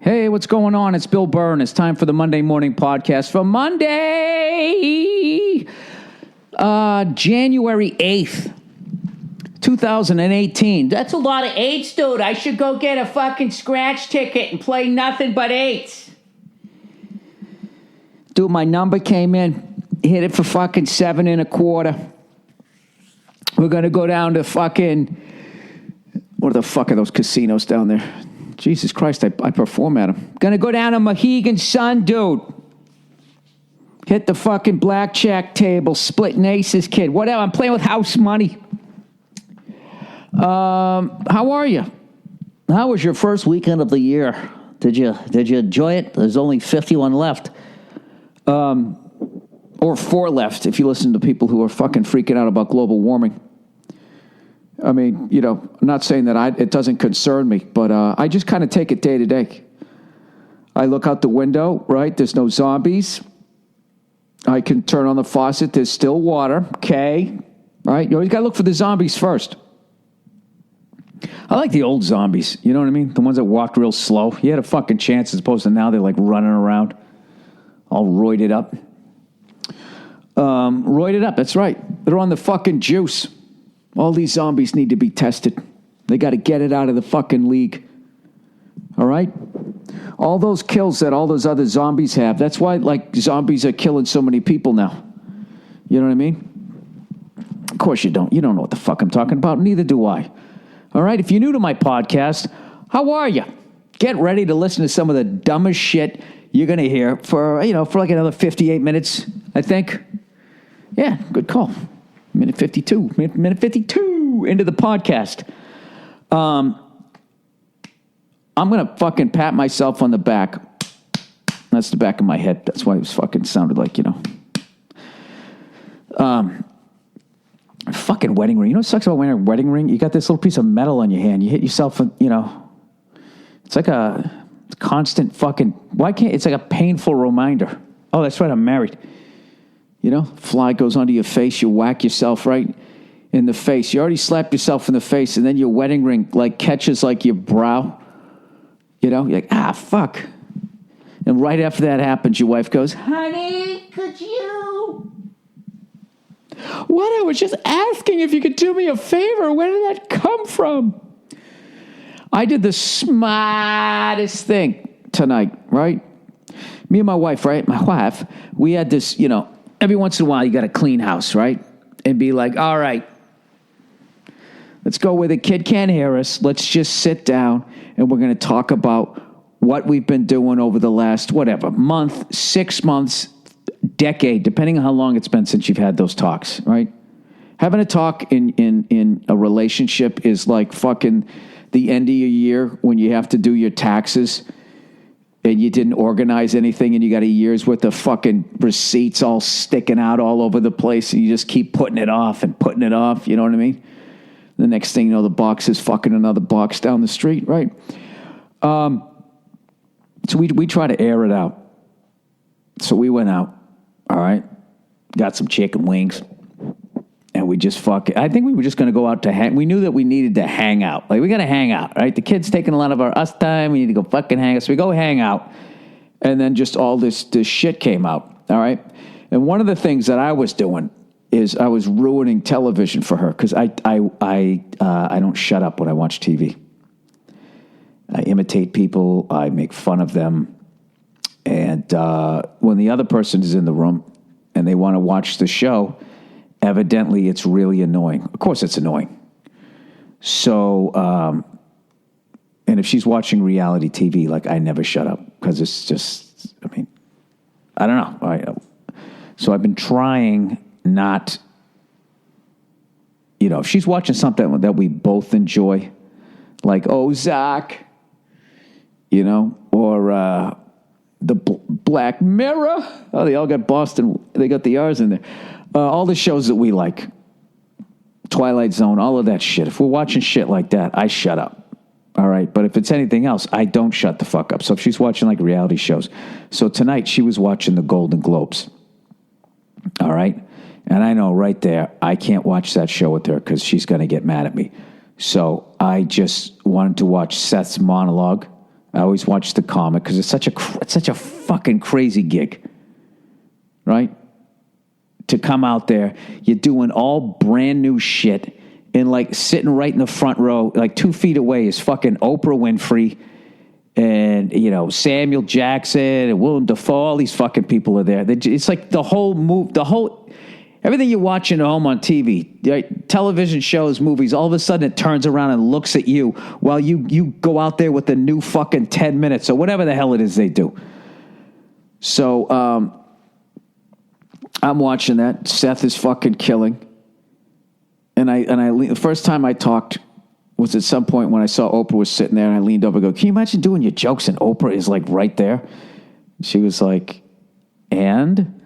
Hey, what's going on? It's Bill Burr, and it's time for the Monday Morning Podcast for Monday, January 8th, 2018. That's a lot of eights, dude. I should go get a fucking scratch ticket and play nothing but eights. Dude, my number came in. Hit it for fucking 7 1/4. We're going to go down to fucking... What the fuck are those casinos down there? Jesus Christ, I perform at them. Gonna go down to Mohegan Sun, dude. Hit the fucking blackjack table, splitting aces, kid. Whatever, I'm playing with house money. How are you? How was your first weekend of the year? Did you enjoy it? There's only 51 left. Or 4 left if you listen to people who are fucking freaking out about global warming. I mean, you know, I'm not saying that it doesn't concern me, but I just kind of take it day to day. I look out the window, right? There's no zombies. I can turn on the faucet. There's still water. Okay. Right? You always got to look for the zombies first. I like the old zombies. You know what I mean? The ones that walked real slow. You had a fucking chance as opposed to now they're like running around all roided up. Roided up. That's right. They're on the fucking juice. All these zombies need to be tested. They got to get it out of the fucking league. All right? All those kills that all those other zombies have, that's why, like, zombies are killing so many people now. You know what I mean? Of course you don't. You don't know what the fuck I'm talking about. Neither do I. All right? If you're new to my podcast, how are you? Get ready to listen to some of the dumbest shit you're going to hear for like another 58 minutes, I think. Yeah, good call. Minute 52 into the podcast. I'm going to fucking pat myself on the back. That's the back of my head. That's why it was fucking sounded like, you know. Fucking wedding ring. You know what sucks about wearing a wedding ring? You got this little piece of metal on your hand. You hit yourself, you know. It's like a constant fucking... It's like a painful reminder. Oh, that's right, I'm married. You know, fly goes onto your face, you whack yourself right in the face. You already slapped yourself in the face, and then your wedding ring, like, catches, like, your brow. You know, you're like, fuck. And right after that happens, your wife goes, honey, could you? What? I was just asking if you could do me a favor. Where did that come from? I did the smartest thing tonight, right? Me and my wife, right? My wife, we had this, you know, every once in a while, you got to clean house, right? And be like, all right, let's go where the kid can't hear us. Let's just sit down, and we're going to talk about what we've been doing over the last, month, 6 months, decade, depending on how long it's been since you've had those talks, right? Having a talk in a relationship is like fucking the end of your year when you have to do your taxes and you didn't organize anything, and you got a year's worth of fucking receipts all sticking out all over the place, and you just keep putting it off, you know what I mean? The next thing you know, the box is fucking another box down the street, right? So we try to air it out. So we went out, all right, got some chicken wings, and we just I think we were just going to go out to hang. We knew that we needed to hang out. Like, we got to hang out, right? The kid's taking a lot of us time. We need to go fucking hang out. So we go hang out. And then just all this shit came out, all right? And one of the things that I was doing is I was ruining television for her because I don't shut up when I watch TV. I imitate people. I make fun of them. And when the other person is in the room and they want to watch the show, evidently, it's really annoying. Of course, it's annoying. So, and if she's watching reality TV, like, I never shut up because it's just, I mean, I don't know. So I've been trying not, you know, if she's watching something that we both enjoy, like Ozark, you know, or the Black Mirror. Oh, they all got Boston. They got the R's in there. All the shows that we like, Twilight Zone, all of that shit. If we're watching shit like that, I shut up. All right. But if it's anything else, I don't shut the fuck up. So if she's watching like reality shows. So tonight she was watching the Golden Globes. All right. And I know right there, I can't watch that show with her because she's going to get mad at me. So I just wanted to watch Seth's monologue I always watch the comic because it's such a fucking crazy gig, right? To come out there, you're doing all brand new shit, and like sitting right in the front row, like 2 feet away, is fucking Oprah Winfrey, and Samuel Jackson and Willem Dafoe. All these fucking people are there. It's like the whole everything you're watching at home on TV, right? Television shows, movies, all of a sudden it turns around and looks at you while you go out there with the new fucking 10 minutes or whatever the hell it is they do. So I'm watching that. Seth is fucking killing. And the first time I talked was at some point when I saw Oprah was sitting there, and I leaned over and go, "Can you imagine doing your jokes and Oprah is like right there?" She was like, "And?"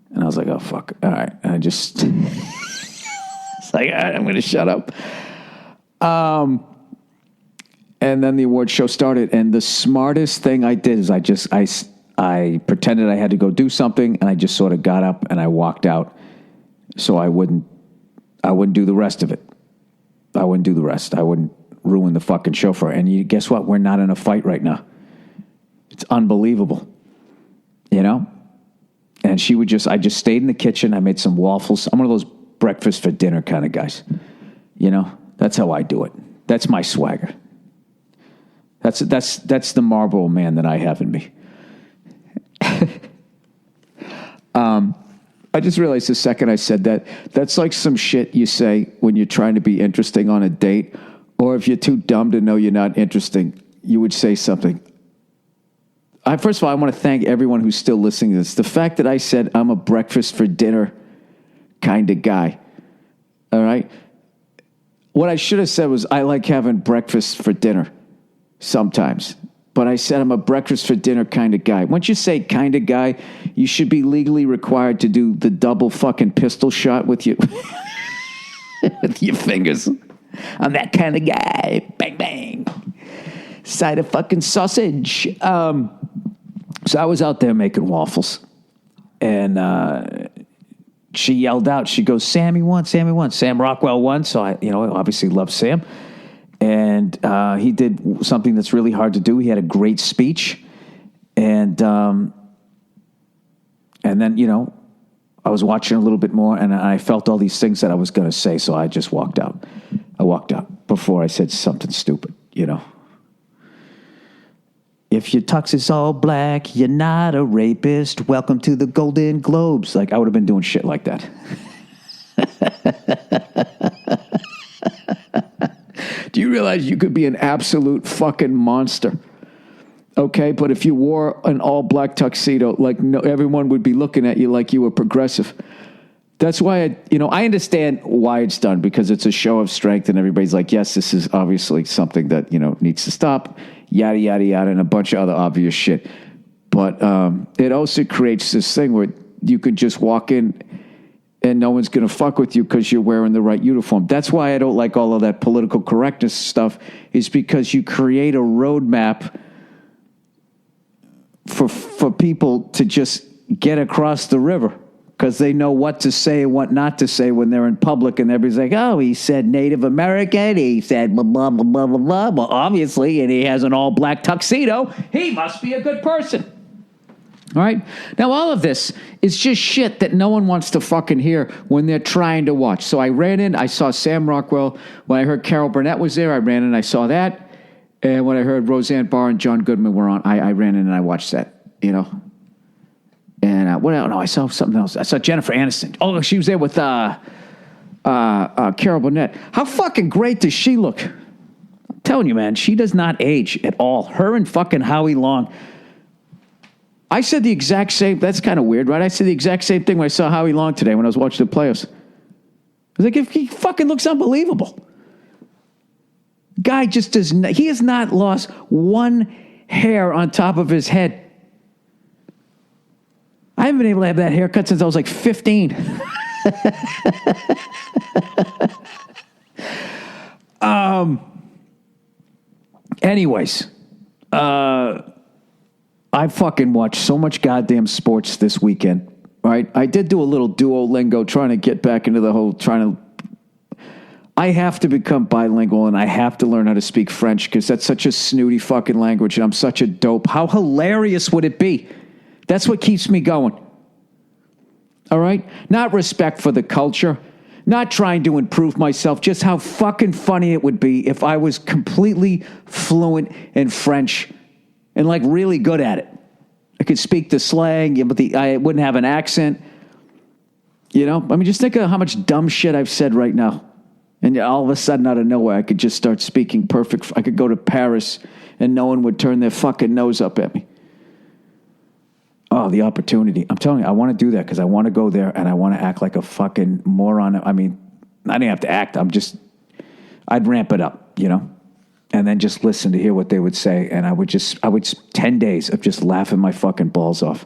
And I was like, "Oh, fuck. All right." And I just, it's like, all right, I'm going to shut up. And then the award show started. And the smartest thing I did is I pretended I had to go do something. And I just sort of got up and I walked out. So I wouldn't do the rest of it. I wouldn't do the rest. I wouldn't ruin the fucking show for her. And guess what? We're not in a fight right now. It's unbelievable. And I just stayed in the kitchen. I made some waffles. I'm one of those breakfast for dinner kind of guys. That's how I do it. That's my swagger. That's the Marlboro man that I have in me. I just realized the second I said that, that's like some shit you say when you're trying to be interesting on a date, or if you're too dumb to know you're not interesting, you would say something. First of all, I want to thank everyone who's still listening to this. The fact that I said I'm a breakfast for dinner kind of guy, all right? What I should have said was I like having breakfast for dinner sometimes. But I said I'm a breakfast for dinner kind of guy. Once you say kind of guy, you should be legally required to do the double fucking pistol shot with you. With your fingers. I'm that kind of guy. Bang, bang. Side of fucking sausage. So I was out there making waffles. And she yelled out. She goes, Sammy won, Sammy won. Sam Rockwell won. So I obviously love Sam. And he did something that's really hard to do. He had a great speech. And then, I was watching a little bit more, and I felt all these things that I was going to say, so I just walked out. I walked out before I said something stupid, If your tux is all black, you're not a rapist. Welcome to the Golden Globes. Like, I would have been doing shit like that. Do you realize you could be an absolute fucking monster? Okay, but if you wore an all-black tuxedo, everyone would be looking at you like you were progressive. That's why, I understand why it's done, because it's a show of strength, and everybody's like, yes, this is obviously something that, needs to stop, yada, yada, yada, and a bunch of other obvious shit. But it also creates this thing where you could just walk in and no one's going to fuck with you because you're wearing the right uniform. That's why I don't like all of that political correctness stuff, is because you create a roadmap for people to just get across the river, because they know what to say and what not to say when they're in public, and everybody's like, oh, he said Native American, he said blah, blah, blah, blah, blah, blah. Well, obviously, and he has an all-black tuxedo, he must be a good person. All right? Now, all of this is just shit that no one wants to fucking hear when they're trying to watch. So I ran in, I saw Sam Rockwell. When I heard Carol Burnett was there, I ran in, I saw that. And when I heard Roseanne Barr and John Goodman were on, I ran in and I watched that, And what else? No, I saw something else. I saw Jennifer Aniston. Oh, she was there with Carol Burnett. How fucking great does she look? I'm telling you, man, she does not age at all. Her and fucking Howie Long. I said the exact same. That's kind of weird, right? I said the exact same thing when I saw Howie Long today when I was watching the playoffs. I was like, he fucking looks unbelievable. Guy just does not, he has not lost one hair on top of his head. I haven't been able to have that haircut since I was like 15. Anyways, I fucking watched so much goddamn sports this weekend, right? I did do a little Duolingo trying to get back into the whole, I have to become bilingual and I have to learn how to speak French because that's such a snooty fucking language and I'm such a dope. How hilarious would it be? That's what keeps me going. All right? Not respect for the culture, not trying to improve myself, just how fucking funny it would be if I was completely fluent in French and like really good at it. I could speak the slang, but I wouldn't have an accent. You know? I mean, just think of how much dumb shit I've said right now. And all of a sudden, out of nowhere, I could just start speaking perfect. I could go to Paris and no one would turn their fucking nose up at me. Oh, the opportunity. I'm telling you, I want to do that because I want to go there and I want to act like a fucking moron. I mean, I didn't have to act. I'd ramp it up, you know, and then just listen to hear what they would say. And I would 10 days of just laughing my fucking balls off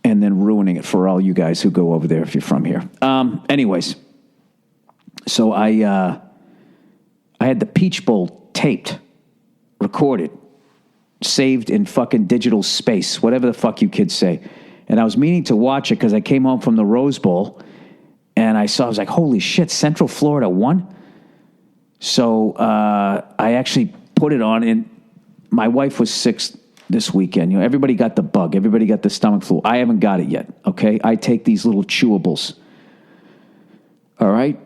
and then ruining it for all you guys who go over there if you're from here. Anyways. So I had the Peach Bowl taped, recorded, saved in fucking digital space, whatever the fuck you kids say. And I was meaning to watch it because I came home from the Rose Bowl and I was like, holy shit, Central Florida won? So I actually put it on and my wife was sick this weekend. You know, everybody got the bug. Everybody got the stomach flu. I haven't got it yet, okay? I take these little chewables, all right?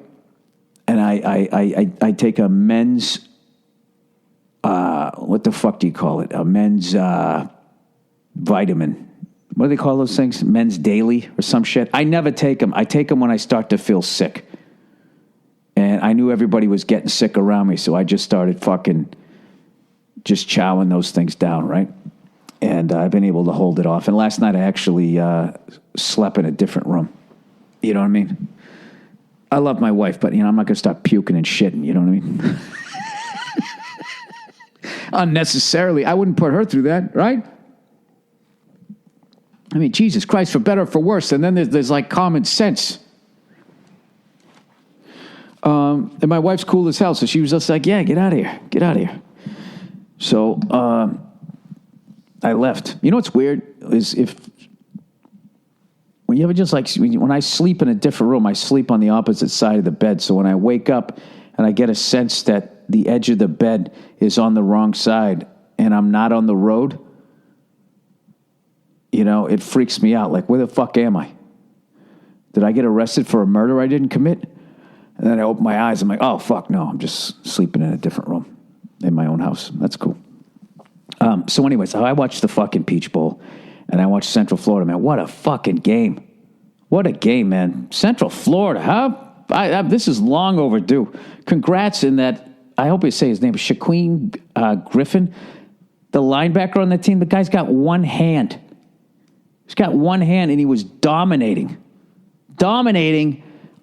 And I take a men's, what the fuck do you call it? A men's vitamin. What do they call those things? Men's Daily or some shit. I never take them. I take them when I start to feel sick. And I knew everybody was getting sick around me, so I just started fucking just chowing those things down, right? And I've been able to hold it off. And last night I actually slept in a different room. You know what I mean? I love my wife, but, you know, I'm not going to start puking and shitting, you know what I mean? Unnecessarily. I wouldn't put her through that, right? I mean, Jesus Christ, for better or for worse. And then there's like common sense. And my wife's cool as hell, so she was just like, yeah, get out of here. Get out of here. So I left. You know what's weird is when you ever just like, when I sleep in a different room, I sleep on the opposite side of the bed. So when I wake up and I get a sense that the edge of the bed is on the wrong side and I'm not on the road, you know, it freaks me out. Like, where the fuck am I? Did I get arrested for a murder I didn't commit? And then I open my eyes. I'm like, oh, fuck, no. I'm just sleeping in a different room in my own house. That's cool. So anyways, I watched the fucking Peach Bowl. And I watched Central Florida, man. What a fucking game. What a game, man. Central Florida, huh? This is long overdue. Congrats in that, I hope you say his name, Shaquem Griffin, the linebacker on that team. The guy's got one hand. He's got one hand, and he was dominating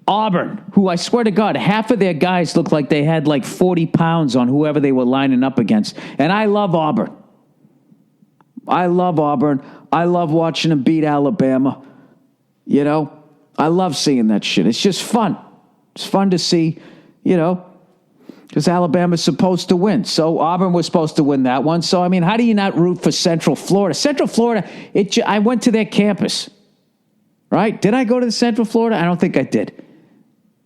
Auburn, who I swear to God, half of their guys looked like they had like 40 pounds on whoever they were lining up against. And I love Auburn. I love watching them beat Alabama. You know, I love seeing that shit. It's just fun. It's fun to see, you know, because Alabama's supposed to win. So Auburn was supposed to win that one. So, I mean, how do you not root for Central Florida? Central Florida, I went to their campus, right? Did I go to the Central Florida? I don't think I did.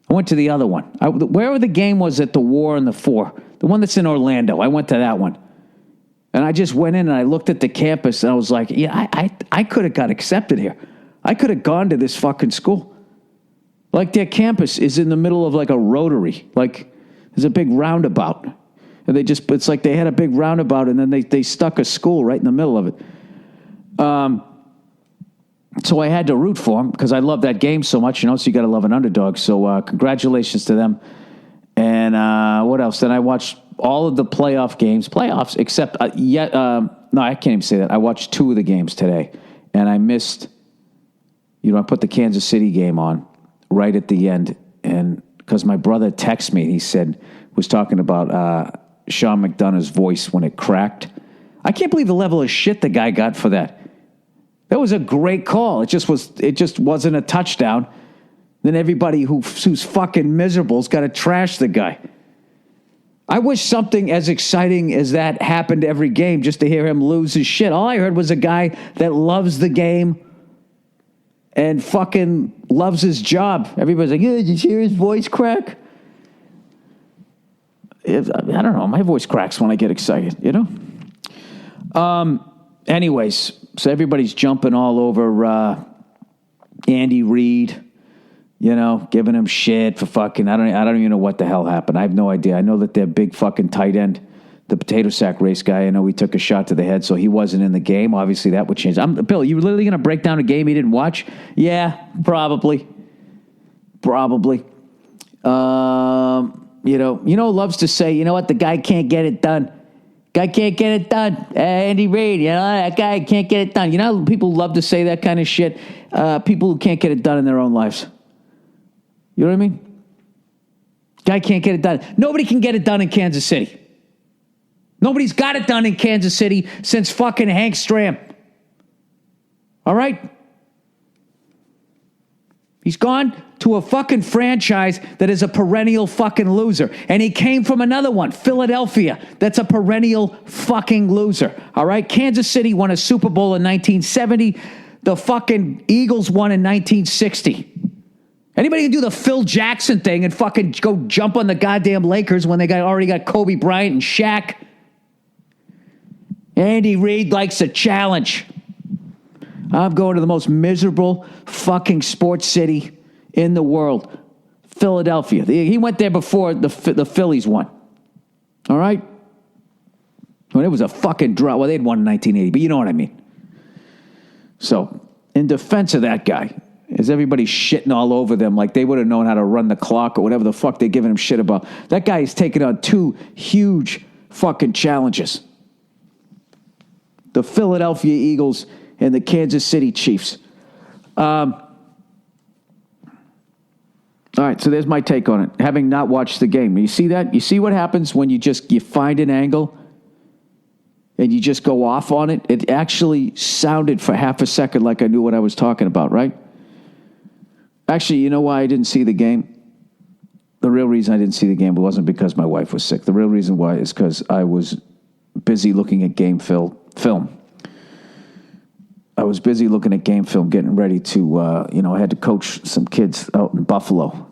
I went to the other one. Wherever the game was at the War and the Four, the one that's in Orlando, I went to that one. And I just went in and I looked at the campus and I was like, yeah, I could have got accepted here. I could have gone to this fucking school. Like their campus is in the middle of like a rotary. Like there's a big roundabout. And it's like they had a big roundabout and then they stuck a school right in the middle of it. So I had to root for them because I love that game so much, you know, so you got to love an underdog. So congratulations to them. And what else? Then I watched all of the playoffs, except no, I can't even say that. I watched 2 of the games today, and I missed, you know, I put the Kansas City game on right at the end, and because my brother texted me, he was talking about Sean McDonough's voice when it cracked. I can't believe the level of shit the guy got for that. That was a great call. It just wasn't a touchdown. Then everybody who's fucking miserable's got to trash the guy. I wish something as exciting as that happened every game just to hear him lose his shit. All I heard was a guy that loves the game and fucking loves his job. Everybody's like, yeah, did you hear his voice crack? I don't know. My voice cracks when I get excited, you know? Anyways, so everybody's jumping all over Andy Reid, you know, giving him shit for fucking, I don't even know what the hell happened. I have no idea. I know that their big fucking tight end, the potato sack race guy, I know he took a shot to the head, so he wasn't in the game. Obviously, that would change. Bill, you were literally going to break down a game he didn't watch? Yeah, probably. You know, loves to say, you know what, the guy can't get it done. Guy can't get it done. Andy Reid, you know, that guy can't get it done. You know, people love to say that kind of shit. People who can't get it done in their own lives. You know what I mean? Guy can't get it done. Nobody can get it done in Kansas City. Nobody's got it done in Kansas City since fucking Hank Stram. All right? He's gone to a fucking franchise that is a perennial fucking loser. And he came from another one, Philadelphia, that's a perennial fucking loser. All right? Kansas City won a Super Bowl in 1970. The fucking Eagles won in 1960. Anybody can do the Phil Jackson thing and fucking go jump on the goddamn Lakers when they already got Kobe Bryant and Shaq. Andy Reid likes a challenge. I'm going to the most miserable fucking sports city in the world, Philadelphia. He went there before the Phillies won. All right? Well, it was a fucking draw. Well, they'd won in 1980, but you know what I mean. So, in defense of that guy, is everybody shitting all over them like they would have known how to run the clock or whatever the fuck they're giving him shit about. That guy is taking on two huge fucking challenges. The Philadelphia Eagles and the Kansas City Chiefs. All right, so there's my take on it. Having not watched the game. You see that? You see what happens when you find an angle and you just go off on it? It actually sounded for half a second like I knew what I was talking about, right? Actually, you know why I didn't see the game? The real reason I didn't see the game wasn't because my wife was sick. The real reason why is because I was busy looking at game film. I was busy looking at game film, getting ready to, I had to coach some kids out in Buffalo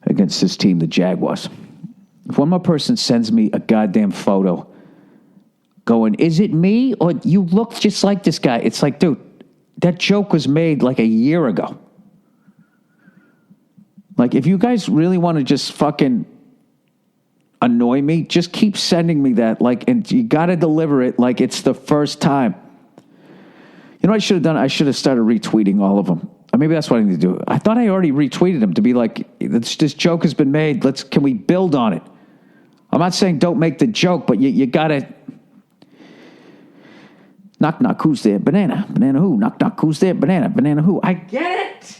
against this team, the Jaguars. If one more person sends me a goddamn photo going, is it me or you look just like this guy? It's like, dude, that joke was made like a year ago. Like, if you guys really want to just fucking annoy me, just keep sending me that. Like, and you got to deliver it like it's the first time. You know what I should have done? I should have started retweeting all of them. Or maybe that's what I need to do. I thought I already retweeted them to be like, this joke has been made. Can we build on it? I'm not saying don't make the joke, but you got to. Knock, knock, who's there? Banana. Banana who? Knock, knock, who's there? Banana. Banana who? I get it.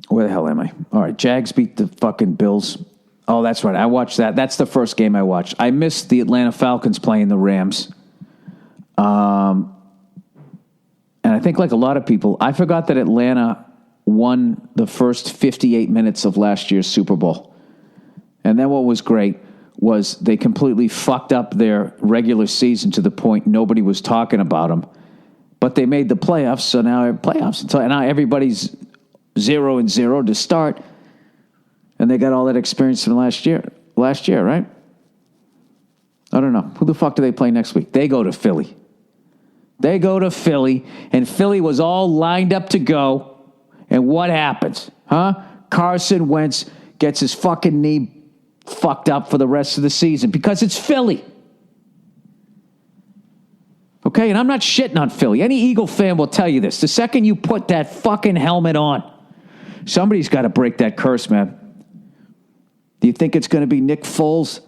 Where the hell am I? All right, Jags beat the fucking Bills. Oh, that's right. I watched that. That's the first game I watched. I missed the Atlanta Falcons playing the Rams. And I think like a lot of people, I forgot that Atlanta won the first 58 minutes of last year's Super Bowl. And then what was great was they completely fucked up their regular season to the point nobody was talking about them. But they made the playoffs, so now playoffs. So now everybody's 0-0 to start. And they got all that experience from last year, right? I don't know. Who the fuck do they play next week? They go to Philly. And Philly was all lined up to go. And what happens? Carson Wentz gets his fucking knee fucked up for the rest of the season because it's Philly. Okay, and I'm not shitting on Philly. Any Eagle fan will tell you this. The second you put that fucking helmet on, somebody's got to break that curse, man. Do you think it's going to be Nick Foles?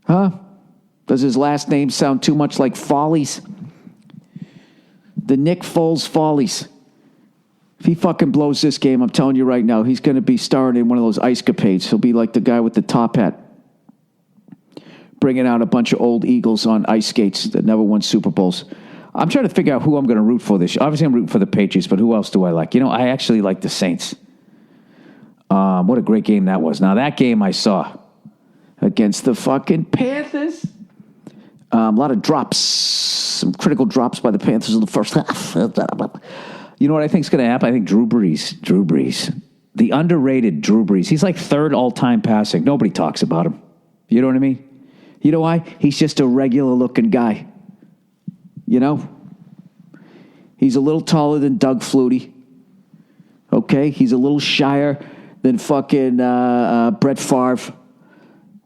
Does his last name sound too much like Follies? The Nick Foles Follies. If he fucking blows this game, I'm telling you right now, he's going to be starring in one of those ice capades. He'll be like the guy with the top hat, bringing out a bunch of old Eagles on ice skates that never won Super Bowls. I'm trying to figure out who I'm going to root for this year. Obviously, I'm rooting for the Patriots, but who else do I like? You know, I actually like the Saints. What a great game that was. Now, that game I saw against the fucking Panthers. A lot of drops, some critical drops by the Panthers in the first half. You know what I think is going to happen? I think Drew Brees the underrated Drew Brees. He's like third all-time passing. Nobody talks about him. You know what I mean? You know why? He's just a regular-looking guy. You know? He's a little taller than Doug Flutie. Okay? He's a little shyer than fucking Brett Favre.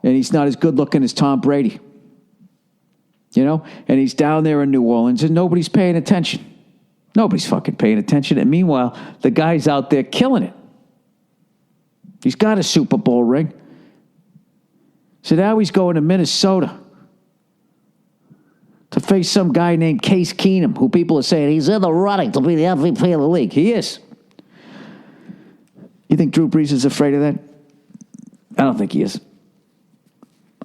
And he's not as good-looking as Tom Brady. You know? And he's down there in New Orleans, and nobody's paying attention. Nobody's fucking paying attention. And meanwhile, the guy's out there killing it. He's got a Super Bowl ring. So now he's going to Minnesota to face some guy named Case Keenum, who people are saying he's in the running to be the MVP of the league. He is. You think Drew Brees is afraid of that? I don't think he is.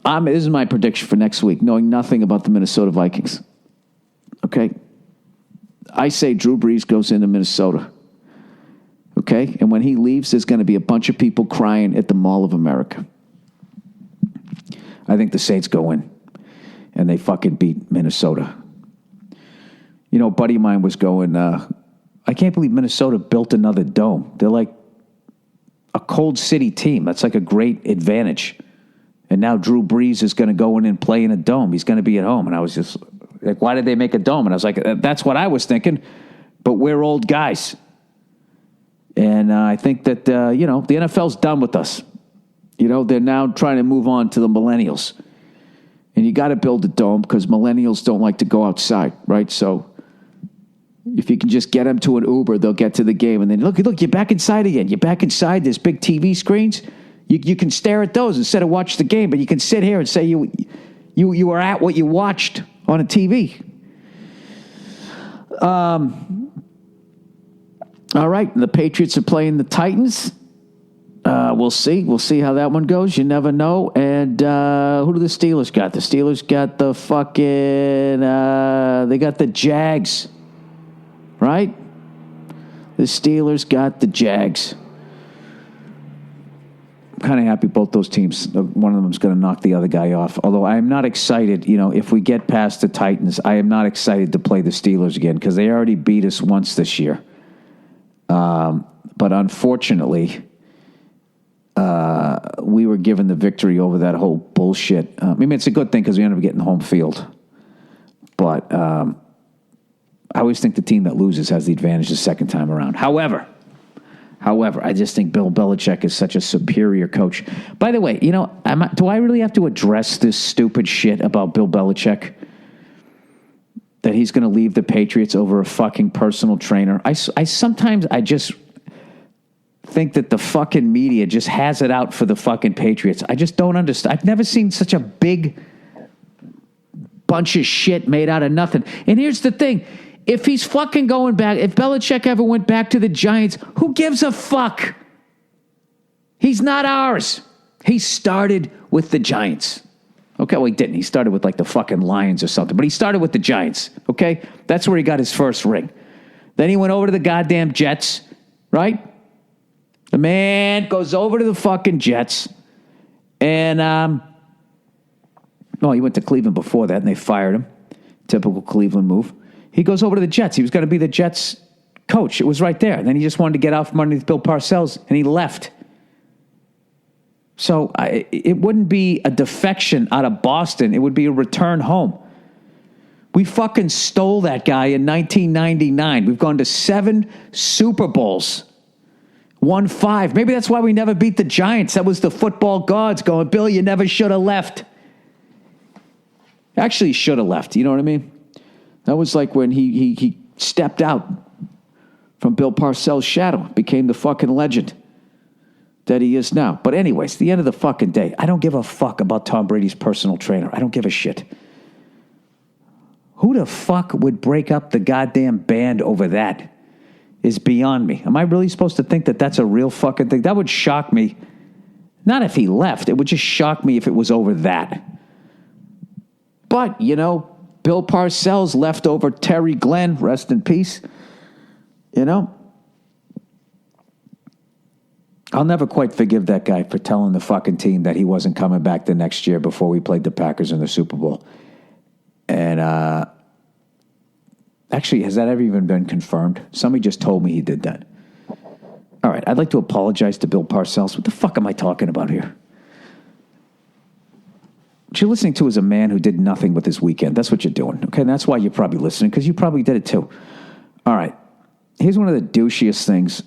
This is my prediction for next week, knowing nothing about the Minnesota Vikings. Okay? I say Drew Brees goes into Minnesota. Okay? And when he leaves, there's going to be a bunch of people crying at the Mall of America. I think the Saints go in, and they fucking beat Minnesota. You know, a buddy of mine was going, I can't believe Minnesota built another dome. They're like a cold city team. That's like a great advantage. And now Drew Brees is going to go in and play in a dome. He's going to be at home. And I was just like, why did they make a dome? And I was like, that's what I was thinking. But we're old guys. And I think that, the NFL's done with us. You know, they're now trying to move on to the millennials. And you got to build a dome because millennials don't like to go outside, right? So if you can just get them to an Uber, they'll get to the game. And then, look, you're back inside again. You're back inside. There's big TV screens. You can stare at those instead of watch the game. But you can sit here and say you were at what you watched on a TV. All right, the Patriots are playing the Titans. We'll see. We'll see how that one goes. You never know. And who do the Steelers got? The Steelers got the fucking... they got the Jags. Right? The Steelers got the Jags. I'm kind of happy both those teams. One of them is going to knock the other guy off. Although I am not excited. You know, if we get past the Titans, I am not excited to play the Steelers again because they already beat us once this year. But unfortunately... we were given the victory over that whole bullshit. I mean, it's a good thing because we ended up getting home field. But I always think the team that loses has the advantage the second time around. However, I just think Bill Belichick is such a superior coach. By the way, you know, do I really have to address this stupid shit about Bill Belichick? That he's going to leave the Patriots over a fucking personal trainer? I sometimes just... think that the fucking media just has it out for the fucking Patriots. I just don't understand. I've never seen such a big bunch of shit made out of nothing. And here's the thing. If he's fucking going back, if Belichick ever went back to the Giants, who gives a fuck? He's not ours. He started with the Giants. Okay, well, he didn't. He started with like the fucking Lions or something. But he started with the Giants, okay? That's where he got his first ring. Then he went over to the goddamn Jets, right? The man goes over to the fucking Jets, and he went to Cleveland before that, and they fired him. Typical Cleveland move. He goes over to the Jets. He was going to be the Jets coach. It was right there. And then he just wanted to get out from underneath Bill Parcells, and he left. So it wouldn't be a defection out of Boston. It would be a return home. We fucking stole that guy in 1999. We've gone to 7 Super Bowls. Won 5. Maybe that's why we never beat the Giants. That was the football gods going, Bill, you never should have left. Actually, he should have left. You know what I mean? That was like when he stepped out from Bill Parcells' shadow, became the fucking legend that he is now. But anyways, the end of the fucking day, I don't give a fuck about Tom Brady's personal trainer. I don't give a shit. Who the fuck would break up the goddamn band over that? Is beyond me. Am I really supposed to think that that's a real fucking thing? That would shock me. Not if he left. It would just shock me if it was over that. But, you know, Bill Parcells left over Terry Glenn. Rest in peace. You know? I'll never quite forgive that guy for telling the fucking team that he wasn't coming back the next year before we played the Packers in the Super Bowl. And, actually, has that ever even been confirmed? Somebody just told me he did that. All right, I'd like to apologize to Bill Parcells. What the fuck am I talking about here? What you're listening to is a man who did nothing with his weekend. That's what you're doing, okay? And that's why you're probably listening, because you probably did it too. All right. Here's one of the douchiest things.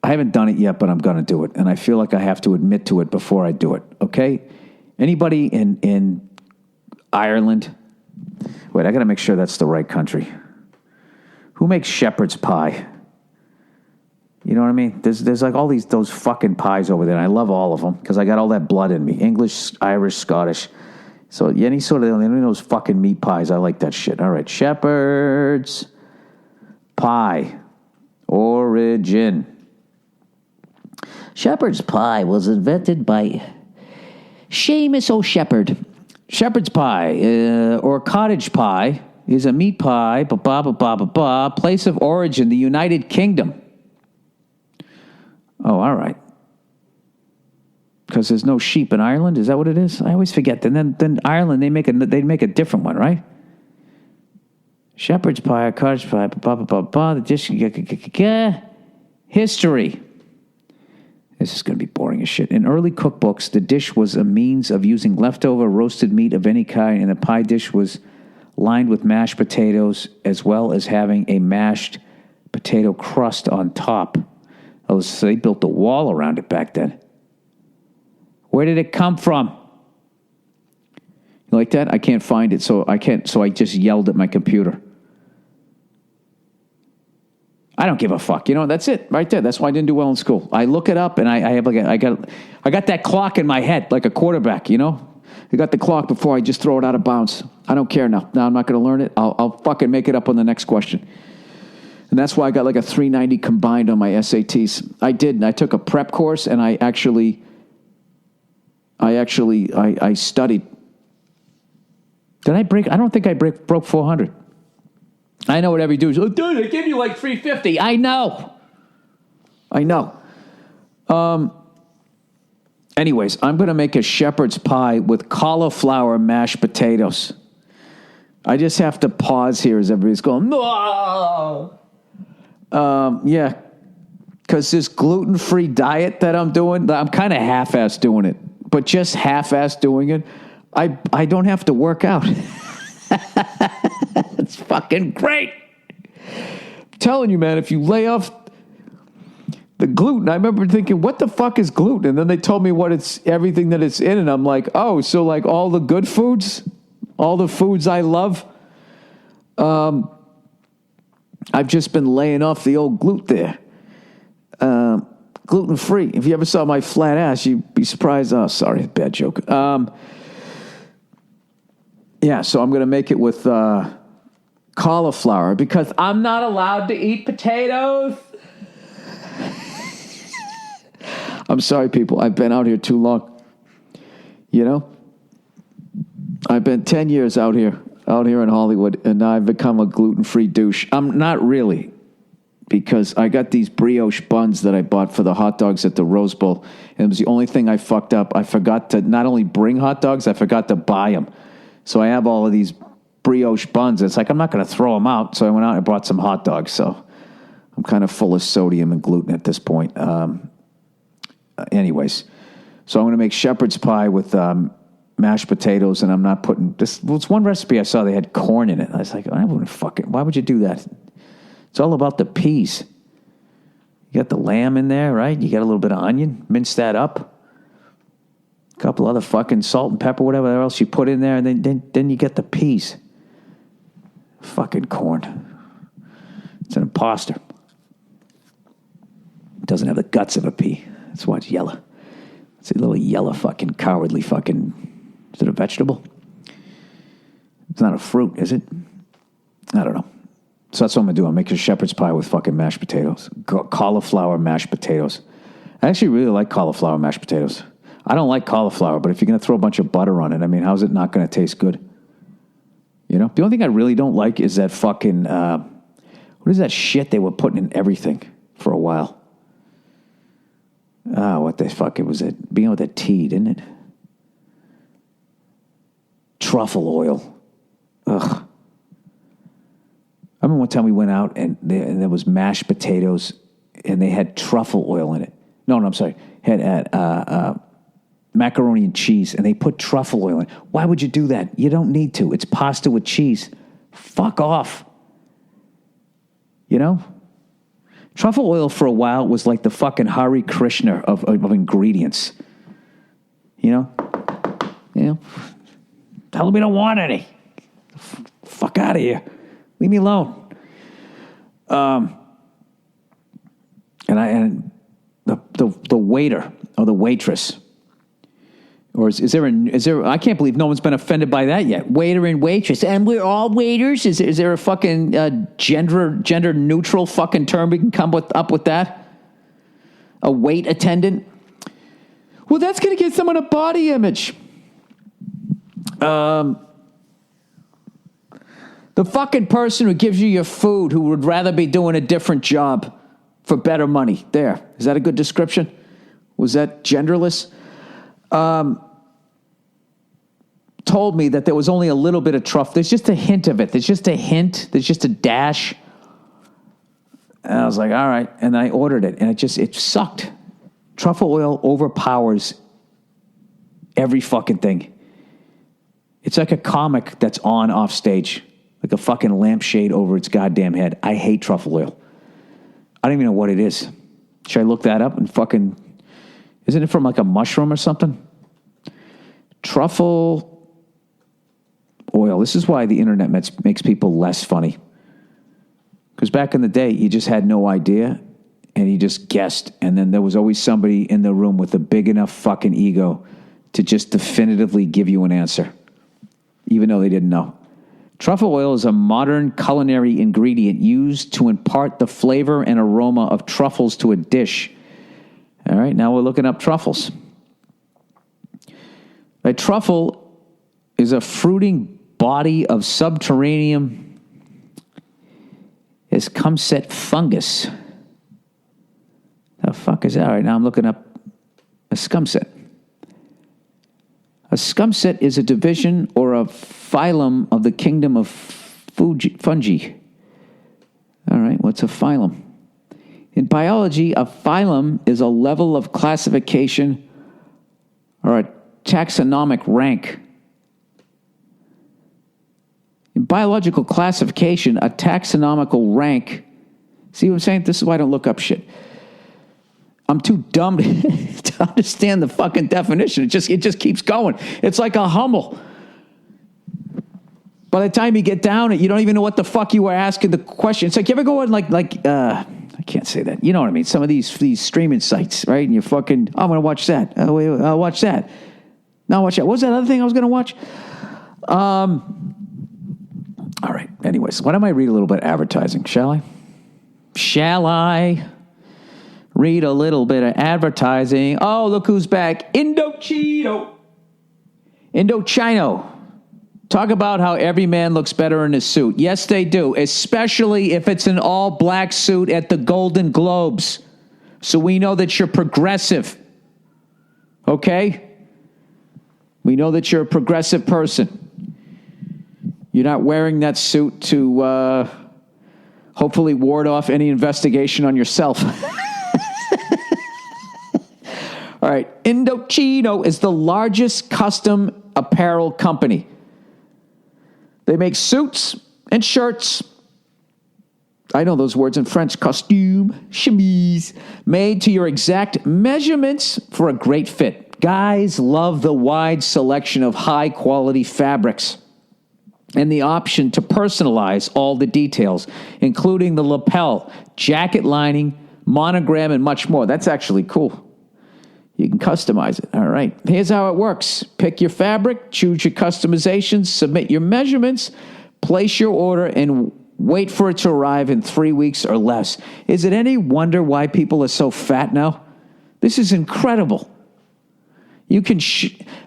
I haven't done it yet, but I'm going to do it. And I feel like I have to admit to it before I do it, okay? Anybody in Ireland? Wait, I got to make sure that's the right country. Who makes shepherd's pie? You know what I mean? There's like all those fucking pies over there. And I love all of them because I got all that blood in me. English, Irish, Scottish. So any sort of any of those fucking meat pies, I like that shit. All right, shepherd's pie. Origin. Shepherd's pie was invented by Seamus O'Shepherd. Shepherd's pie or cottage pie is a meat pie, place of origin, the United Kingdom. Oh, all right. Because there's no sheep in Ireland? Is that what it is? I always forget. And then Ireland, they make a different one, right? Shepherd's pie, or cottage pie, the dish. History. This is going to be boring as shit. In early cookbooks, the dish was a means of using leftover roasted meat of any kind, and the pie dish was lined with mashed potatoes, as well as having a mashed potato crust on top. So they built a wall around it back then. Where did it come from? You like that? I can't find it, so I just yelled at my computer. I don't give a fuck. You know, that's it right there. That's why I didn't do well in school. I look it up, and I got that clock in my head like a quarterback. You know, I got the clock before I just throw it out of bounds. I don't care now. Now I'm not going to learn it. I'll fucking make it up on the next question. And that's why I got like a 390 combined on my SATs. I did. And I took a prep course, and I studied. Did I break? I don't think I broke 400. I know what every dude is. Oh, dude, they give you like 350. I know. Anyways, I'm going to make a shepherd's pie with cauliflower mashed potatoes. I just have to pause here as everybody's going, no. Yeah, because this gluten-free diet that I'm doing, I'm kind of half-assed doing it, but just half-assed doing it, I don't have to work out. It's fucking great. I'm telling you, man, if you lay off the gluten, I remember thinking, what the fuck is gluten? And then they told me everything that it's in, and I'm like, oh, so like all the good foods, all the foods I love, I've just been laying off the old gluten there. Gluten-free. If you ever saw my flat ass, you'd be surprised. Oh, sorry, bad joke. Yeah, so I'm going to make it with cauliflower because I'm not allowed to eat potatoes. I'm sorry, people. I've been out here too long. You know? I've been 10 years out here in Hollywood, and now I've become a gluten-free douche. I'm not really, because I got these brioche buns that I bought for the hot dogs at the Rose Bowl, and it was the only thing I fucked up. I forgot to not only bring hot dogs, I forgot to buy them. So I have all of these brioche buns. It's like, I'm not going to throw them out, so I went out and bought some hot dogs. So I'm kind of full of sodium and gluten at this point. Anyways, so I'm going to make shepherd's pie with mashed potatoes, and I'm not putting this. Well, it's one recipe I saw, they had corn in it. I was like, why would you do that? It's all about the peas. You got the lamb in there, right? You got a little bit of onion, mince that up. A couple other fucking salt and pepper, whatever else you put in there, and then you get the peas. Fucking corn. It's an imposter. It doesn't have the guts of a pea. That's why it's yellow. It's a little yellow fucking cowardly fucking... Is it a vegetable? It's not a fruit, is it? I don't know. So that's what I'm going to do. I'm making a shepherd's pie with fucking mashed potatoes. Cauliflower mashed potatoes. I actually really like cauliflower mashed potatoes. I don't like cauliflower, but if you're going to throw a bunch of butter on it, I mean, how's it not going to taste good? You know? The only thing I really don't like is that fucking... what is that shit they were putting in everything for a while? What the fuck? It was it beginning with a T, didn't it? Truffle oil. Ugh. I remember one time we went out and there was mashed potatoes and they had truffle oil in it. No, I'm sorry. Had macaroni and cheese, and they put truffle oil in it. Why would you do that? You don't need to. It's pasta with cheese. Fuck off. You know? Truffle oil for a while was like the fucking Hare Krishna of ingredients. You know? Tell them we don't want any. Fuck out of here. Leave me alone. And the waiter or the waitress, or is there I can't believe no one's been offended by that yet. Waiter and waitress, and we're all waiters. Is there a fucking gender neutral fucking term we can come up with that? A wait attendant. Well, that's going to get someone a body image. The fucking person who gives you your food who would rather be doing a different job for better money. There. Is that a good description? Was that genderless? Told me that there was only a little bit of truffle. There's just a hint of it. There's just a hint. There's just a dash. And I was like, all right. And I ordered it. And it sucked. Truffle oil overpowers every fucking thing. It's like a comic that's on off stage. Like a fucking lampshade over its goddamn head. I hate truffle oil. I don't even know what it is. Should I look that up and fucking... Isn't it from like a mushroom or something? Truffle oil. This is why the internet makes people less funny. Because back in the day, you just had no idea and you just guessed. And then there was always somebody in the room with a big enough fucking ego to just definitively give you an answer, even though they didn't know. Truffle oil is a modern culinary ingredient used to impart the flavor and aroma of truffles to a dish. All right, now we're looking up truffles. A truffle is a fruiting body of subterranean escumset fungus. The fuck is that? All right, now I'm looking up escumset. A scumset is a division or a phylum of the kingdom of fungi. All right, what's a phylum? In biology, a phylum is a level of classification or a taxonomic rank. In biological classification, a taxonomical rank. See what I'm saying? This is why I don't look up shit. I'm too dumb to understand the fucking definition. It just keeps going. It's like a Hummel. By the time you get down it, you don't even know what the fuck you were asking the question. It's like you ever go on I can't say that. You know what I mean? Some of these streaming sites, right? And you're fucking, I'm going to watch that. Oh, wait, I'll watch that. Now watch that. What was that other thing I was going to watch? All right. Anyways, why don't I read a little bit of advertising, shall I? Shall I? Read a little bit of advertising. Oh, look who's back. Indochino. Talk about how every man looks better in his suit. Yes, they do, especially if it's an all-black suit at the Golden Globes. So we know that you're progressive. Okay? We know that you're a progressive person. You're not wearing that suit to hopefully ward off any investigation on yourself. All right. Indochino is the largest custom apparel company. They make suits and shirts. I know those words in French. Costume, chemise, made to your exact measurements for a great fit. Guys love the wide selection of high-quality fabrics and the option to personalize all the details, including the lapel, jacket lining, monogram, and much more. That's actually cool. You can customize it. All right. Here's how it works. Pick your fabric, choose your customizations, submit your measurements, place your order, and wait for it to arrive in 3 weeks or less. Is it any wonder why people are so fat now? This is incredible. You can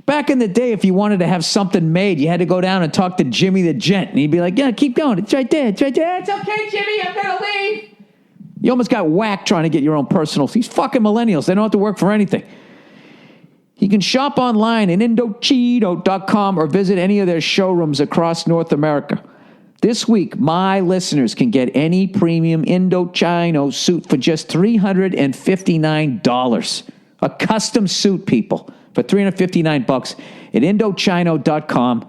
back in the day, if you wanted to have something made, you had to go down and talk to Jimmy the Gent, and he'd be like, yeah, keep going. It's right there. It's right there. It's okay, Jimmy. I'm going to leave. You almost got whacked trying to get your own personal. These fucking millennials, they don't have to work for anything. You can shop online at Indochino.com or visit any of their showrooms across North America. This week, my listeners can get any premium Indochino suit for just $359. A custom suit, people, for $359 at Indochino.com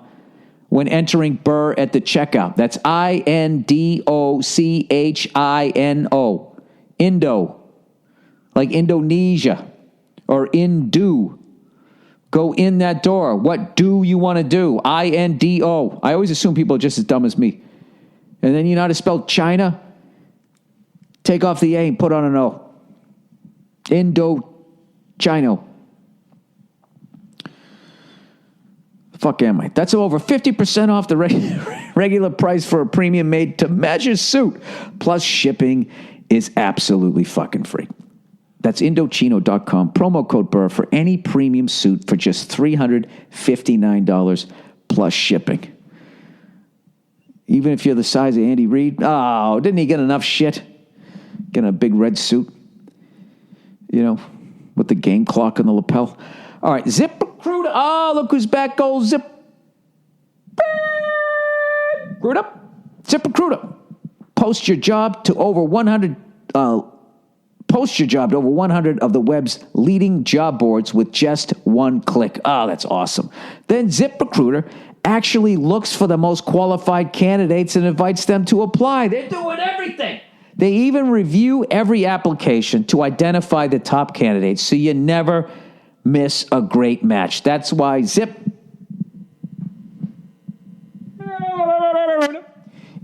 when entering Burr at the checkout. That's INDOCHINO. Indo. Like Indonesia or Indu. Go in that door. What do you want to do? INDO. I always assume people are just as dumb as me. And then you know how to spell China? Take off the A and put on an O. Indochino. Fuck am I? That's over 50% off the regular price for a premium made-to-measure suit. Plus shipping is absolutely fucking free. That's Indochino.com. Promo code Burr for any premium suit for just $359 plus shipping. Even if you're the size of Andy Reid. Oh, didn't he get enough shit? Getting a big red suit. You know, with the game clock on the lapel. All right, ZipRecruiter. Oh, look who's back. Gold Zip. Recruiter. ZipRecruiter. Post your job to over 100 of the web's leading job boards with just one click. Oh, that's awesome. Then ZipRecruiter actually looks for the most qualified candidates and invites them to apply. They're doing everything. They even review every application to identify the top candidates so you never miss a great match. That's why Zip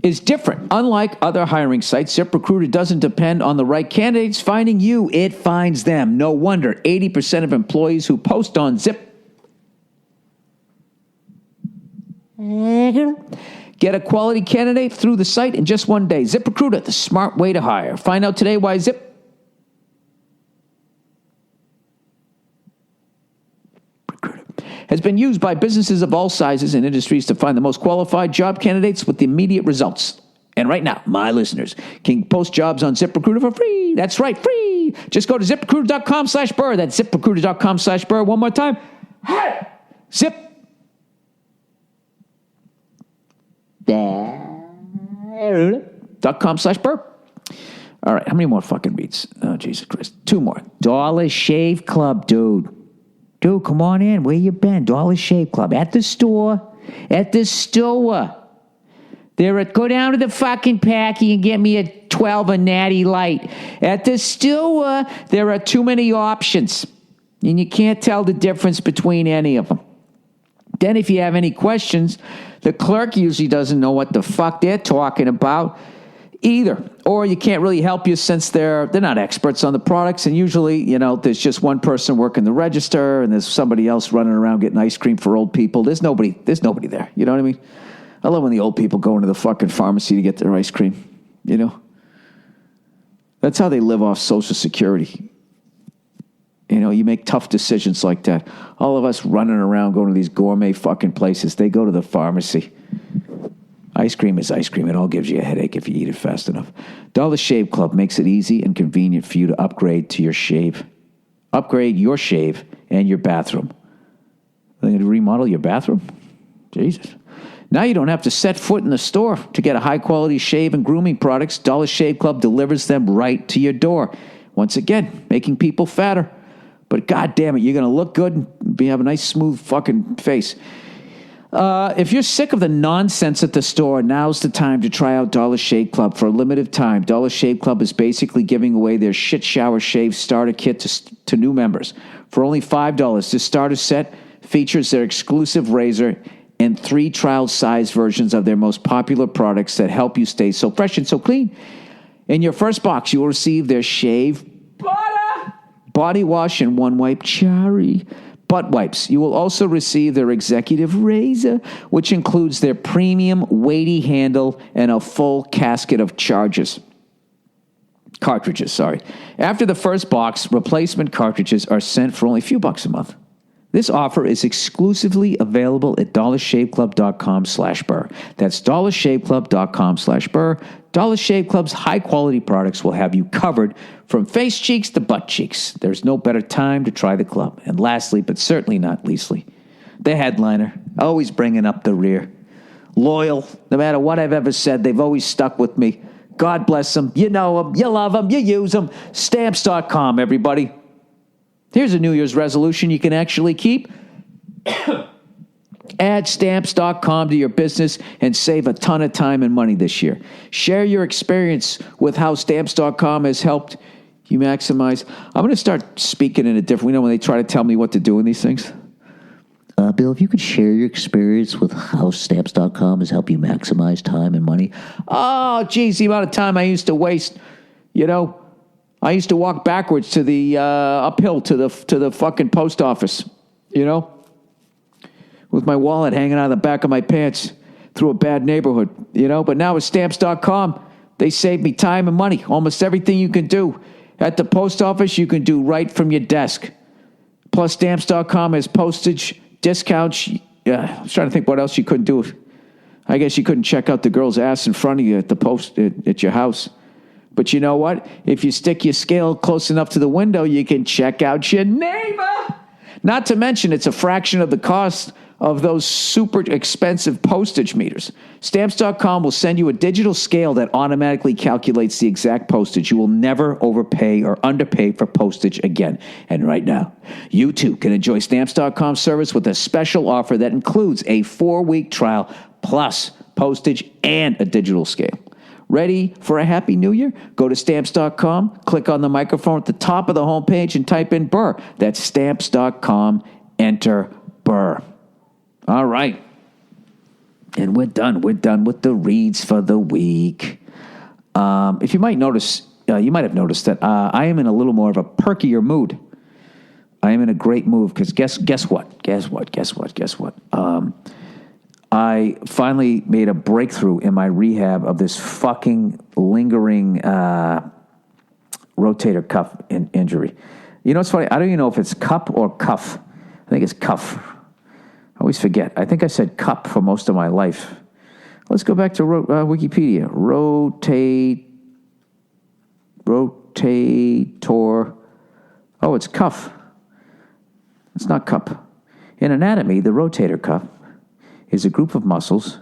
is different. Unlike other hiring sites, ZipRecruiter doesn't depend on the right candidates finding you. It finds them. No wonder 80% of employees who post on Zip get a quality candidate through the site in just one day. ZipRecruiter, the smart way to hire. Find out today why Zip has been used by businesses of all sizes and industries to find the most qualified job candidates with immediate results. And right now, my listeners can post jobs on ZipRecruiter for free. That's right, free. Just go to ZipRecruiter.com/Burr. That's ZipRecruiter.com/Burr. One more time. Hey! Zip.com/Burr. All right, how many more fucking beats? Oh, Jesus Christ. 2 more. Dollar Shave Club, dude. Dude, come on in. Where you been? Dollar Shave Club. At the store. At the store. Go down to the fucking Packy and get me a 12 a Natty Light. At the store, there are too many options. And you can't tell the difference between any of them. Then if you have any questions, the clerk usually doesn't know what the fuck they're talking about either. Or you can't really help you since they're not experts on the products. And usually, you know, there's just one person working the register and there's somebody else running around getting ice cream for old people. There's nobody there. You know what I mean? I love when the old people go into the fucking pharmacy to get their ice cream. You know? That's how they live off Social Security. You know, you make tough decisions like that. All of us running around going to these gourmet fucking places, they go to the pharmacy. Ice cream is ice cream. It all gives you a headache if you eat it fast enough. Dollar Shave Club makes it easy and convenient for you to upgrade to your shave. Upgrade your shave and your bathroom. They're going to remodel your bathroom? Jesus. Now you don't have to set foot in the store to get a high-quality shave and grooming products. Dollar Shave Club delivers them right to your door. Once again, making people fatter. But God damn it, you're going to look good and have a nice, smooth fucking face. If you're sick of the nonsense at the store, now's the time to try out Dollar Shave Club for a limited time. Dollar Shave Club is basically giving away their shit shower shave starter kit to new members. For only $5, this starter set features their exclusive razor and 3 trial size versions of their most popular products that help you stay so fresh and so clean. In your first box, you will receive their shave butter, body wash, and one wipe cherry butt wipes. You will also receive their executive razor, which includes their premium weighty handle and a full casket of cartridges. After the first box, replacement cartridges are sent for only a few bucks a month. This offer is exclusively available at dollarshaveclub.com/Burr. That's dollarshaveclub.com/Burr. Dollar Shave Club's high-quality products will have you covered from face cheeks to butt cheeks. There's no better time to try the club. And lastly, but certainly not leastly, the headliner, always bringing up the rear. loyal. No matter what I've ever said, they've always stuck with me. God bless them. You know them. You love them. You use them. Stamps.com, everybody. Here's a New Year's resolution you can actually keep. Add Stamps.com to your business and save a ton of time and money this year. Share your experience with how Stamps.com has helped you maximize. I'm going to start speaking in a different, when they try to tell me what to do in these things. Bill, if you could share your experience with how Stamps.com has helped you maximize time and money. Oh, geez, the amount of time I used to waste, I used to walk backwards to the, uphill to the fucking post office, with my wallet hanging out of the back of my pants through a bad neighborhood, But now with Stamps.com, they save me time and money. Almost everything you can do at the post office, you can do right from your desk. Plus, Stamps.com has postage, discounts. Yeah, I was trying to think what else you couldn't do. I guess you couldn't check out the girl's ass in front of you at the post at your house. But you know what? If you stick your scale close enough to the window, you can check out your neighbor. Not to mention, it's a fraction of the cost of those super expensive postage meters. Stamps.com will send you a digital scale that automatically calculates the exact postage. You will never overpay or underpay for postage again. And right now, you too can enjoy Stamps.com service with a special offer that includes a 4-week trial plus postage and a digital scale. Ready for a happy new year? Go to Stamps.com, click on the microphone at the top of the homepage and type in Burr. That's Stamps.com, enter Burr. All right. And we're done. We're done with the reads for the week. If you might notice, you might have noticed that I am in a little more of a perkier mood. I am in a great mood because guess what? I finally made a breakthrough in my rehab of this fucking lingering rotator cuff injury. You know what's funny? I don't even know if it's cup or cuff. I think it's cuff. I always forget. I think I said cup for most of my life. Let's go back to Wikipedia. Rotator. Oh, it's cuff. It's not cup. In anatomy, the rotator cuff is a group of muscles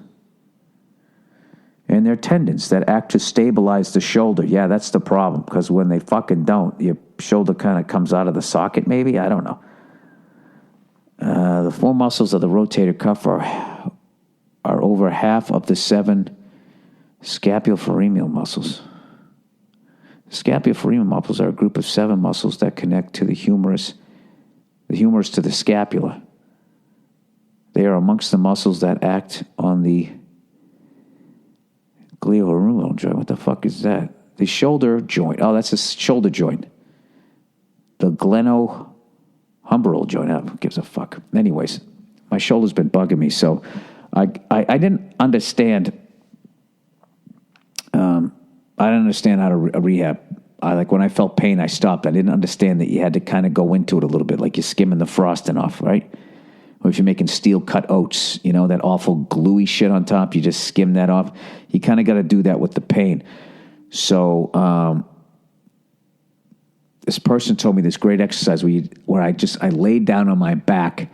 and their tendons that act to stabilize the shoulder. Yeah, that's the problem, because when they fucking don't, your shoulder kind of comes out of the socket, maybe? I don't know. The 4 muscles of the rotator cuff are over half of the 7 scapulohumeral muscles. Scapulohumeral muscles are a group of 7 muscles that connect to the humerus to the scapula. They are amongst the muscles that act on the glenohumeral joint. What the fuck is that? The shoulder joint. Oh, that's a shoulder joint. The glenohumeral joint. Who gives a fuck? Anyways, my shoulder's been bugging me, so I didn't understand. I didn't understand how to rehab. Like when I felt pain, I stopped. I didn't understand that you had to kind of go into it a little bit, like you're skimming the frosting off, right? Or if you're making steel-cut oats, that awful gluey shit on top, you just skim that off. You kind of got to do that with the pain. So this person told me this great exercise where I laid down on my back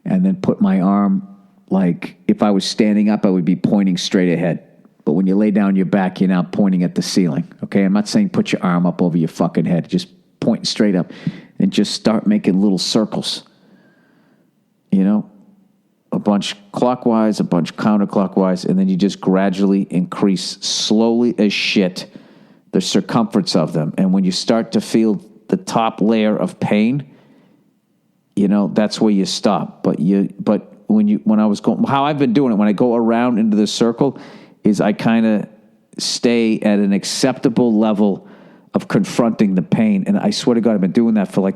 and then put my arm, like if I was standing up, I would be pointing straight ahead. But when you lay down your back, you're now pointing at the ceiling. Okay, I'm not saying put your arm up over your fucking head. Just point straight up and just start making little circles. A bunch clockwise, a bunch counterclockwise, and then you just gradually increase slowly as shit the circumference of them. And when you start to feel the top layer of pain, that's where you stop. But when I was going, how I've been doing it, when I go around into the circle, is I kind of stay at an acceptable level of confronting the pain. And I swear to God, I've been doing that for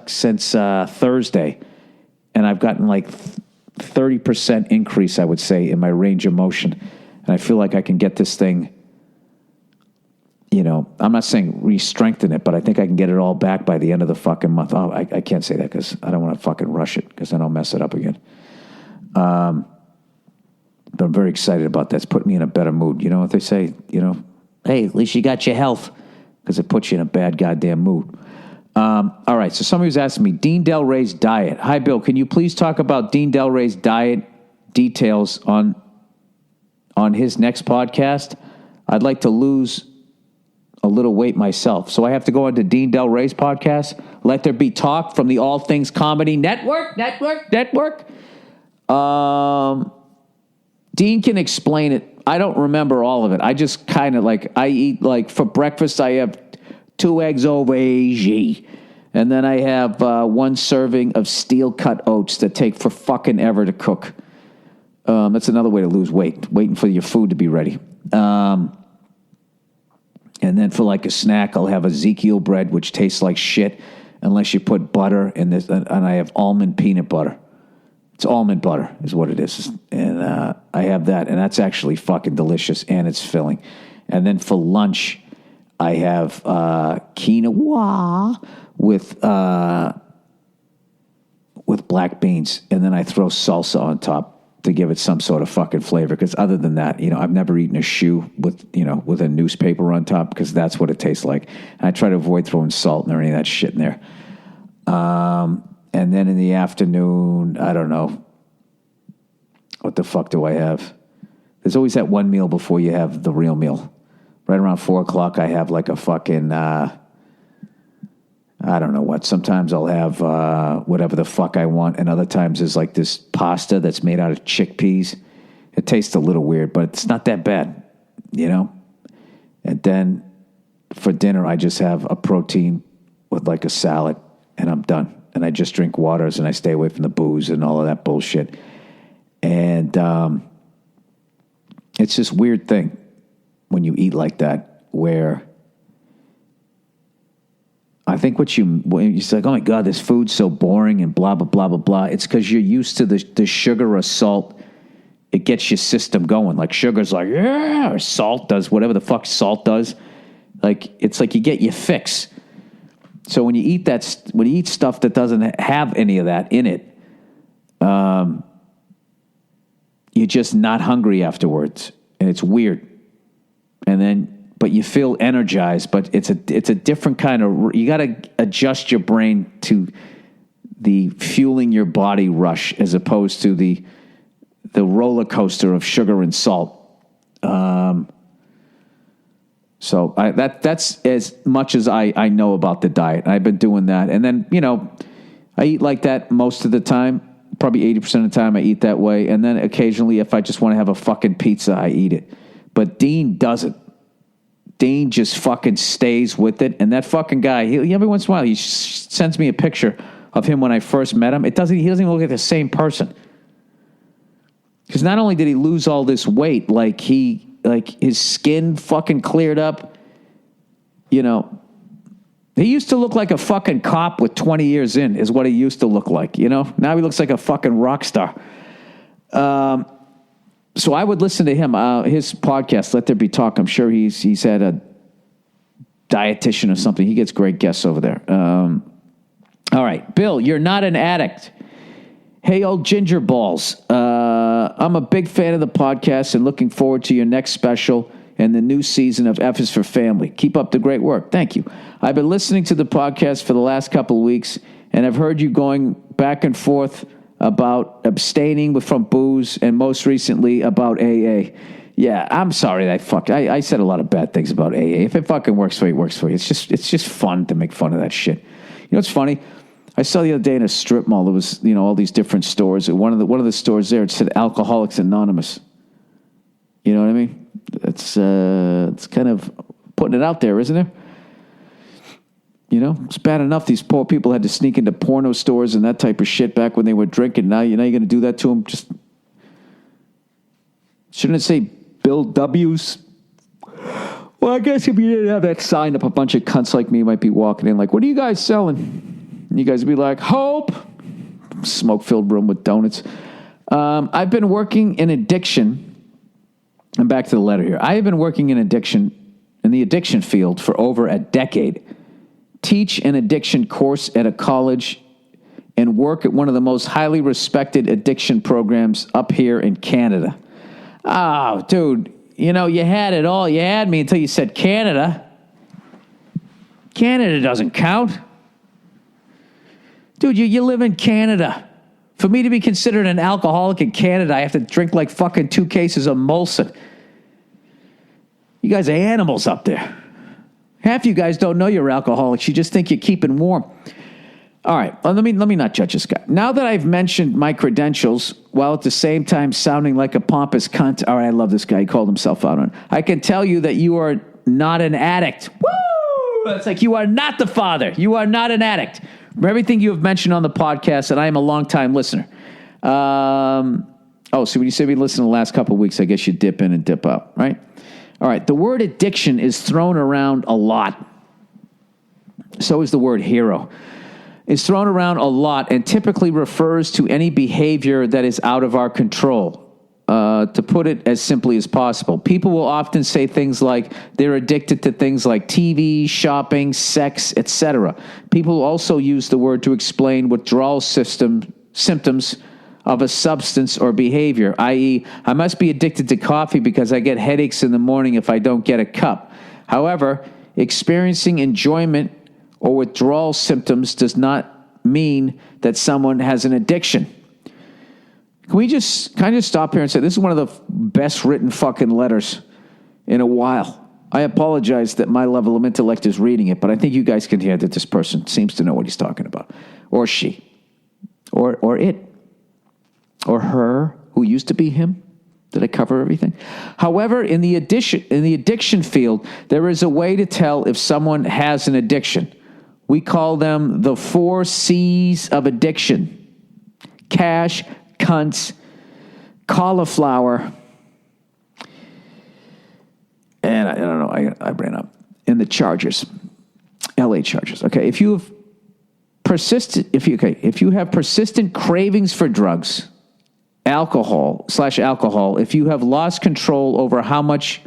since Thursday. And I've gotten 30% increase, I would say, in my range of motion. And I feel like I can get this thing, I'm not saying re-strengthen it, but I think I can get it all back by the end of the fucking month. Oh, I can't say that because I don't want to fucking rush it because then I'll mess it up again. But I'm very excited about that. It's put me in a better mood. You know what they say? Hey, at least you got your health, because it puts you in a bad goddamn mood. All right, so somebody was asking me, Dean Del Rey's diet. Hi, Bill, can you please talk about Dean Del Rey's diet details on on his next podcast, I'd like to lose a little weight myself. So I have to go into Dean Del Rey's podcast, Let There Be Talk, from the All Things Comedy Network. Dean can explain it. I don't remember all of it. I just kind of I eat for breakfast, I have 2 eggs au veggie. And then I have 1 serving of steel-cut oats that take for fucking ever to cook. That's another way to lose weight, waiting for your food to be ready. And then for a snack, I'll have Ezekiel bread, which tastes like shit unless you put butter in this. And I have almond peanut butter. It's almond butter is what it is. And I have that, and that's actually fucking delicious, and it's filling. And then for lunch, I have quinoa with black beans, and then I throw salsa on top to give it some sort of fucking flavor. Because other than that, I've never eaten a shoe with a newspaper on top, because that's what it tastes like. And I try to avoid throwing salt or any of that shit in there. And then in the afternoon, I don't know. What the fuck do I have? There's always that one meal before you have the real meal. Right around 4 o'clock, I have a fucking, I don't know what. Sometimes I'll have whatever the fuck I want. And other times there's this pasta that's made out of chickpeas. It tastes a little weird, but it's not that bad, And then for dinner, I just have a protein with a salad, and I'm done. And I just drink waters, and I stay away from the booze and all of that bullshit. And it's this weird thing when you eat like that, where I think when you say, oh my God, this food's so boring and blah, blah, blah, blah, blah. It's because you're used to the sugar or salt. It gets your system going. Sugar's yeah, or salt does whatever the fuck salt does. It's you get your fix. So when you eat stuff that doesn't have any of that in it, you're just not hungry afterwards, and it's weird. But you feel energized. But it's a different kind of. You got to adjust your brain to the fueling your body rush, as opposed to the roller coaster of sugar and salt. So that's as much as I know about the diet. I've been doing that. And then, I eat like that most of the time. Probably 80% of the time I eat that way. And then occasionally, if I just want to have a fucking pizza, I eat it. But Dean doesn't. Dean just fucking stays with it. And that fucking guy, he every once in a while, he sends me a picture of him when I first met him. He doesn't even look like the same person. Because not only did he lose all this weight, his skin fucking cleared up. He used to look like a fucking cop with 20 years in, is what he used to look like, Now he looks like a fucking rock star. So I would listen to him, his podcast, Let There Be Talk. I'm sure he's had a dietitian or something. He gets great guests over there. All right, Bill, you're not an addict. Hey, old ginger balls. I'm a big fan of the podcast and looking forward to your next special and the new season of F is for Family. Keep up the great work. Thank you. I've been listening to the podcast for the last couple of weeks, and I've heard you going back and forth about abstaining from booze, and most recently about AA. Yeah, I'm sorry I said a lot of bad things about AA. If it fucking works for you, it works for you. It's just fun to make fun of that shit. What's funny? I saw the other day in a strip mall, there was, all these different stores. One of the stores there, it said Alcoholics Anonymous. You know what I mean? It's kind of putting it out there, isn't it? It's bad enough these poor people had to sneak into porno stores and that type of shit back when they were drinking. Now you're going to do that to them? Shouldn't it say Bill W's? Well, I guess if you didn't have that sign up, a bunch of cunts like me might be walking in what are you guys selling? And you guys would be like, hope. Smoke-filled room with donuts. I've been working in addiction. I'm back to the letter here. I have been working in the addiction field for over a decade. Teach an addiction course at a college and work at one of the most highly respected addiction programs up here in Canada. Oh, dude, you had it all. You had me until you said Canada. Canada doesn't count. Dude, you live in Canada. For me to be considered an alcoholic in Canada, I have to drink like fucking 2 cases of Molson. You guys are animals up there. Half you guys don't know you're alcoholics. You just think you're keeping warm. All right, let me not judge this guy. Now that I've mentioned my credentials, while at the same time sounding like a pompous cunt, all right, I love this guy. He called himself out on it. I can tell you that you are not an addict. Woo! It's like you are not the father. You are not an addict. From everything you have mentioned on the podcast, and I am a longtime listener. So when you say we listened the last couple of weeks, I guess you dip in and dip out, right? All right, the word addiction is thrown around a lot. So is the word hero. It's thrown around a lot and typically refers to any behavior that is out of our control. To put it as simply as possible, people will often say things like they're addicted to things like TV, shopping, sex, etc. People also use the word to explain withdrawal symptoms of a substance or behavior, i.e., I must be addicted to coffee because I get headaches in the morning if I don't get a cup. However, experiencing enjoyment or withdrawal symptoms does not mean that someone has an addiction. Can we just kind of stop here and say this is one of the best written fucking letters in a while? I apologize that my level of intellect is reading it, but I think you guys can hear that this person seems to know what he's talking about. Or she. Or it. Or her, who used to be him. Did I cover everything? However, in the addiction field, there is a way to tell if someone has an addiction. We call them the 4 C's of addiction. Cash, cunts, cauliflower, and I don't know, I ran up. And the Chargers, LA Chargers. Okay, if you have persistent cravings for drugs, alcohol, if you have lost control over how much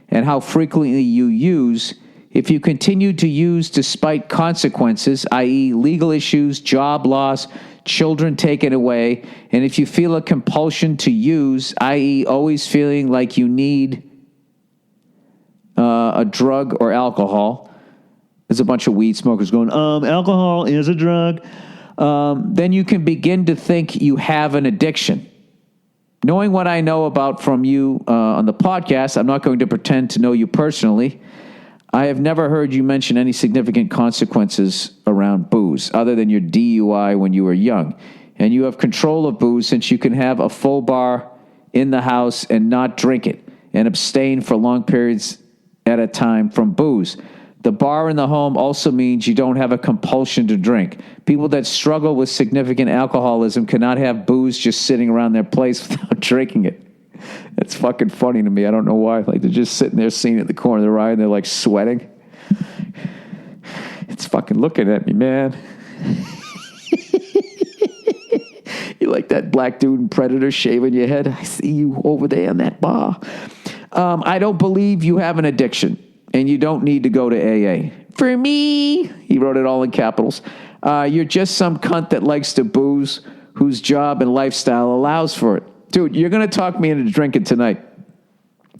and how frequently you use, if you continue to use despite consequences, i.e. legal issues, job loss, children taken away, and if you feel a compulsion to use, i.e. always feeling like you need a drug or alcohol, there's a bunch of weed smokers going, alcohol is a drug, then you can begin to think you have an addiction. Knowing what I know about from you on the podcast, I'm not going to pretend to know you personally. I have never heard you mention any significant consequences around booze, other than your DUI when you were young. And you have control of booze since you can have a full bar in the house and not drink it, and abstain for long periods at a time from booze. The bar in the home also means you don't have a compulsion to drink. People that struggle with significant alcoholism cannot have booze just sitting around their place without drinking it. It's fucking funny to me. I don't know why. Like, they're just sitting there seeing at the corner of their eye and they're like sweating. It's fucking looking at me, man. You like that black dude in Predator shaving your head? I see you over there in that bar. I don't believe you have an addiction, and you don't need to go to AA. For me, he wrote it all in capitals. You're just some cunt that likes to booze, whose job and lifestyle allows for it. Dude, you're going to talk me into drinking tonight.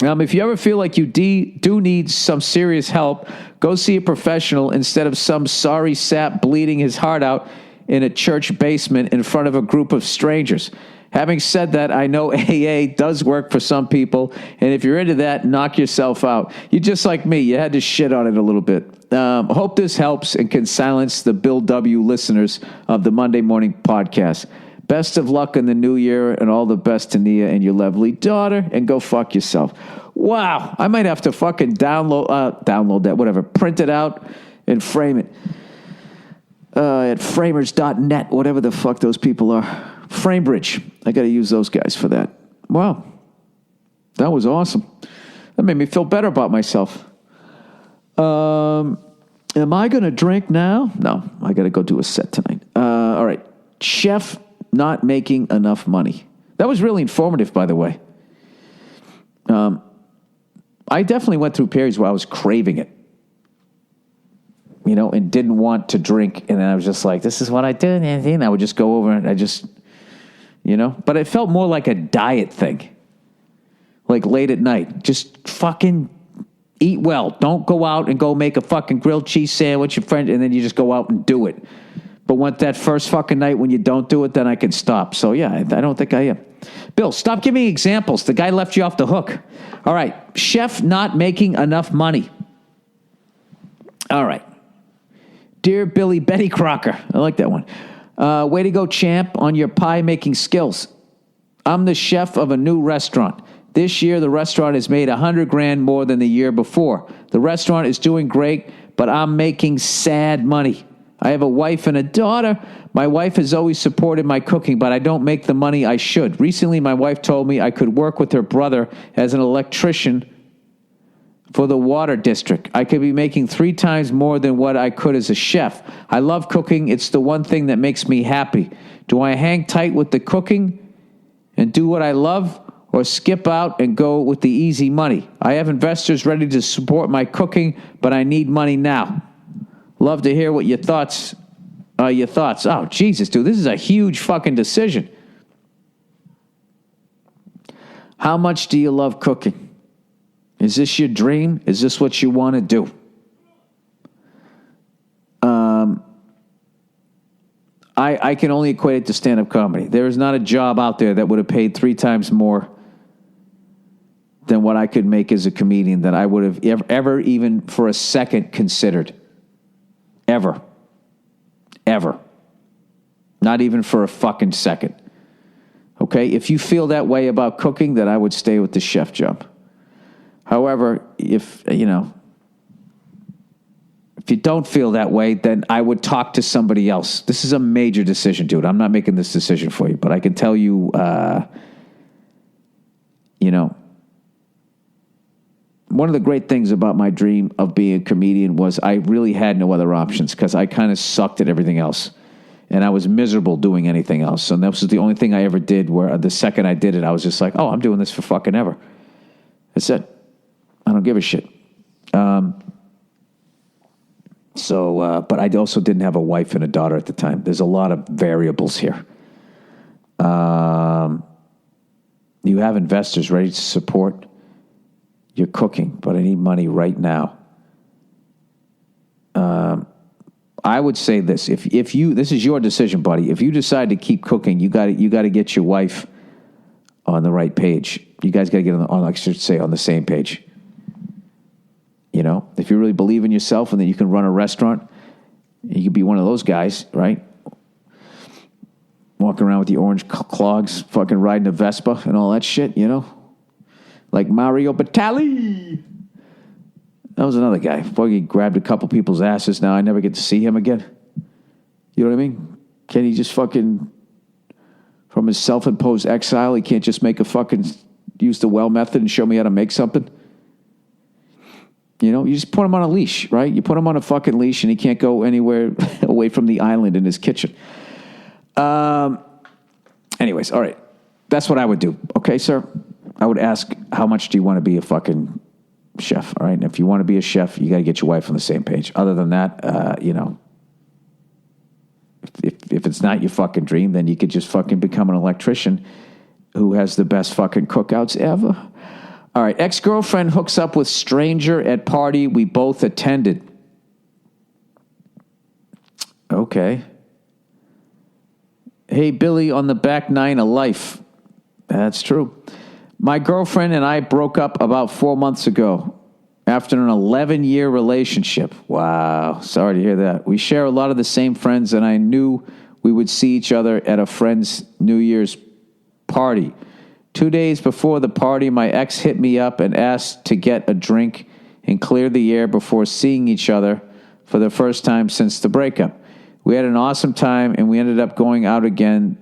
If you ever feel like you do need some serious help, go see a professional instead of some sorry sap bleeding his heart out in a church basement in front of a group of strangers. Having said that, I know AA does work for some people, and if you're into that, knock yourself out. You're just like me. You had to shit on it a little bit. Hope this helps and can silence the Bill W. listeners of the Monday Morning Podcast. Best of luck in the new year, and all the best to Nia and your lovely daughter, and go fuck yourself. Wow, I might have to fucking download that, whatever, print it out and frame it at framers.net, whatever the fuck those people are. Framebridge. I got to use those guys for that. Wow, that was awesome. That made me feel better about myself. Am I going to drink now? No, I got to go do a set tonight. All right, chef not making enough money. That was really informative, by the way. I definitely went through periods where I was craving it, and didn't want to drink. And then I was just like, this is what I do. And I would just go over and I just, but it felt more like a diet thing. Like late at night, just fucking eat well. Don't go out and go make a fucking grilled cheese sandwich and then you just go out and do it. But when that first fucking night when you don't do it, then I can stop. So, yeah, I don't think I am. Bill, stop giving examples. The guy left you off the hook. All right. Chef not making enough money. All right. Dear Billy Betty Crocker. I like that one. Way to go, champ, on your pie-making skills. I'm the chef of a new restaurant. This year, the restaurant has made $100,000 more than the year before. The restaurant is doing great, but I'm making sad money. I have a wife and a daughter. My wife has always supported my cooking, but I don't make the money I should. Recently, my wife told me I could work with her brother as an electrician for the water district. I could be making 3 times more than what I could as a chef. I love cooking. It's the one thing that makes me happy. Do I hang tight with the cooking and do what I love, or skip out and go with the easy money? I have investors ready to support my cooking, but I need money now. Love to hear what your thoughts. Oh, Jesus, dude, this is a huge fucking decision. How much do you love cooking? Is this your dream? Is this what you want to do? I can only equate it to stand-up comedy. There is not a job out there that would have paid 3 times more than what I could make as a comedian that I would have ever even for a second considered. Ever. Not even for a fucking second. Okay? If you feel that way about cooking, then I would stay with the chef job. However, if you don't feel that way, then I would talk to somebody else. This is a major decision, dude. I'm not making this decision for you, but I can tell you, one of the great things about my dream of being a comedian was I really had no other options because I kind of sucked at everything else. And I was miserable doing anything else. And that was the only thing I ever did where the second I did it, I was just like, oh, I'm doing this for fucking ever. That's it. I don't give a shit. But I also didn't have a wife and a daughter at the time. There's a lot of variables here. You have investors ready to support your cooking, but I need money right now. I would say this: if you, this is your decision, buddy. If you decide to keep cooking, you got to get your wife on the right page. You guys got to get on the same page. If you really believe in yourself and that you can run a restaurant, you could be one of those guys, right? Walking around with the orange clogs, fucking riding a Vespa and all that shit, like Mario Batali. That was another guy. He grabbed a couple people's asses. Now I never get to see him again. You know what I mean? Can he just fucking, from his self-imposed exile, he can't just use the well method and show me how to make something? You just put him on a leash, right? You put him on a fucking leash and he can't go anywhere away from the island in his kitchen. Anyways, all right. That's what I would do. Okay, sir? I would ask, how much do you want to be a fucking chef? All right. And if you want to be a chef, you got to get your wife on the same page. Other than that, if it's not your fucking dream, then you could just fucking become an electrician who has the best fucking cookouts ever. All right. Ex-girlfriend hooks up with stranger at party we both attended. Okay. Hey, Billy, on the back 9 of life. That's true. My girlfriend and I broke up about 4 months ago after an 11-year relationship. Wow. Sorry to hear that. We share a lot of the same friends, and I knew we would see each other at a friend's New Year's party. 2 days before the party, my ex hit me up and asked to get a drink and clear the air before seeing each other for the first time since the breakup. We had an awesome time, and we ended up going out again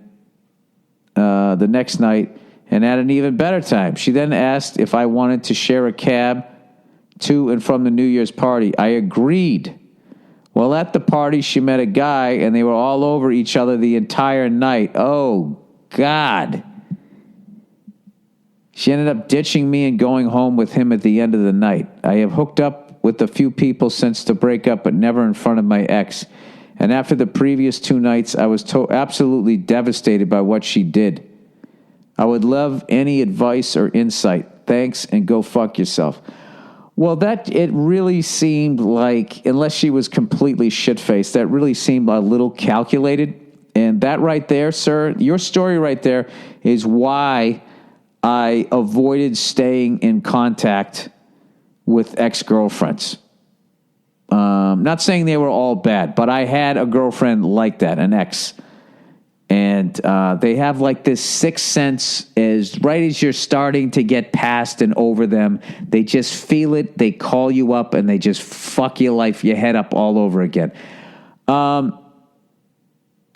the next night and had an even better time. She then asked if I wanted to share a cab to and from the New Year's party. I agreed. Well, at the party, she met a guy, and they were all over each other the entire night. Oh, God. She ended up ditching me and going home with him at the end of the night. I have hooked up with a few people since the breakup, but never in front of my ex. And after the previous 2 nights, I was absolutely devastated by what she did. I would love any advice or insight. Thanks, and go fuck yourself. Well, it really seemed like, unless she was completely shit-faced, that really seemed a little calculated. And that right there, sir, your story right there is why I avoided staying in contact with ex-girlfriends. Not saying they were all bad, but I had a girlfriend like that, an ex. And they have like this sixth sense right as you're starting to get past and over them, they just feel it, they call you up, and they just fuck your head up all over again.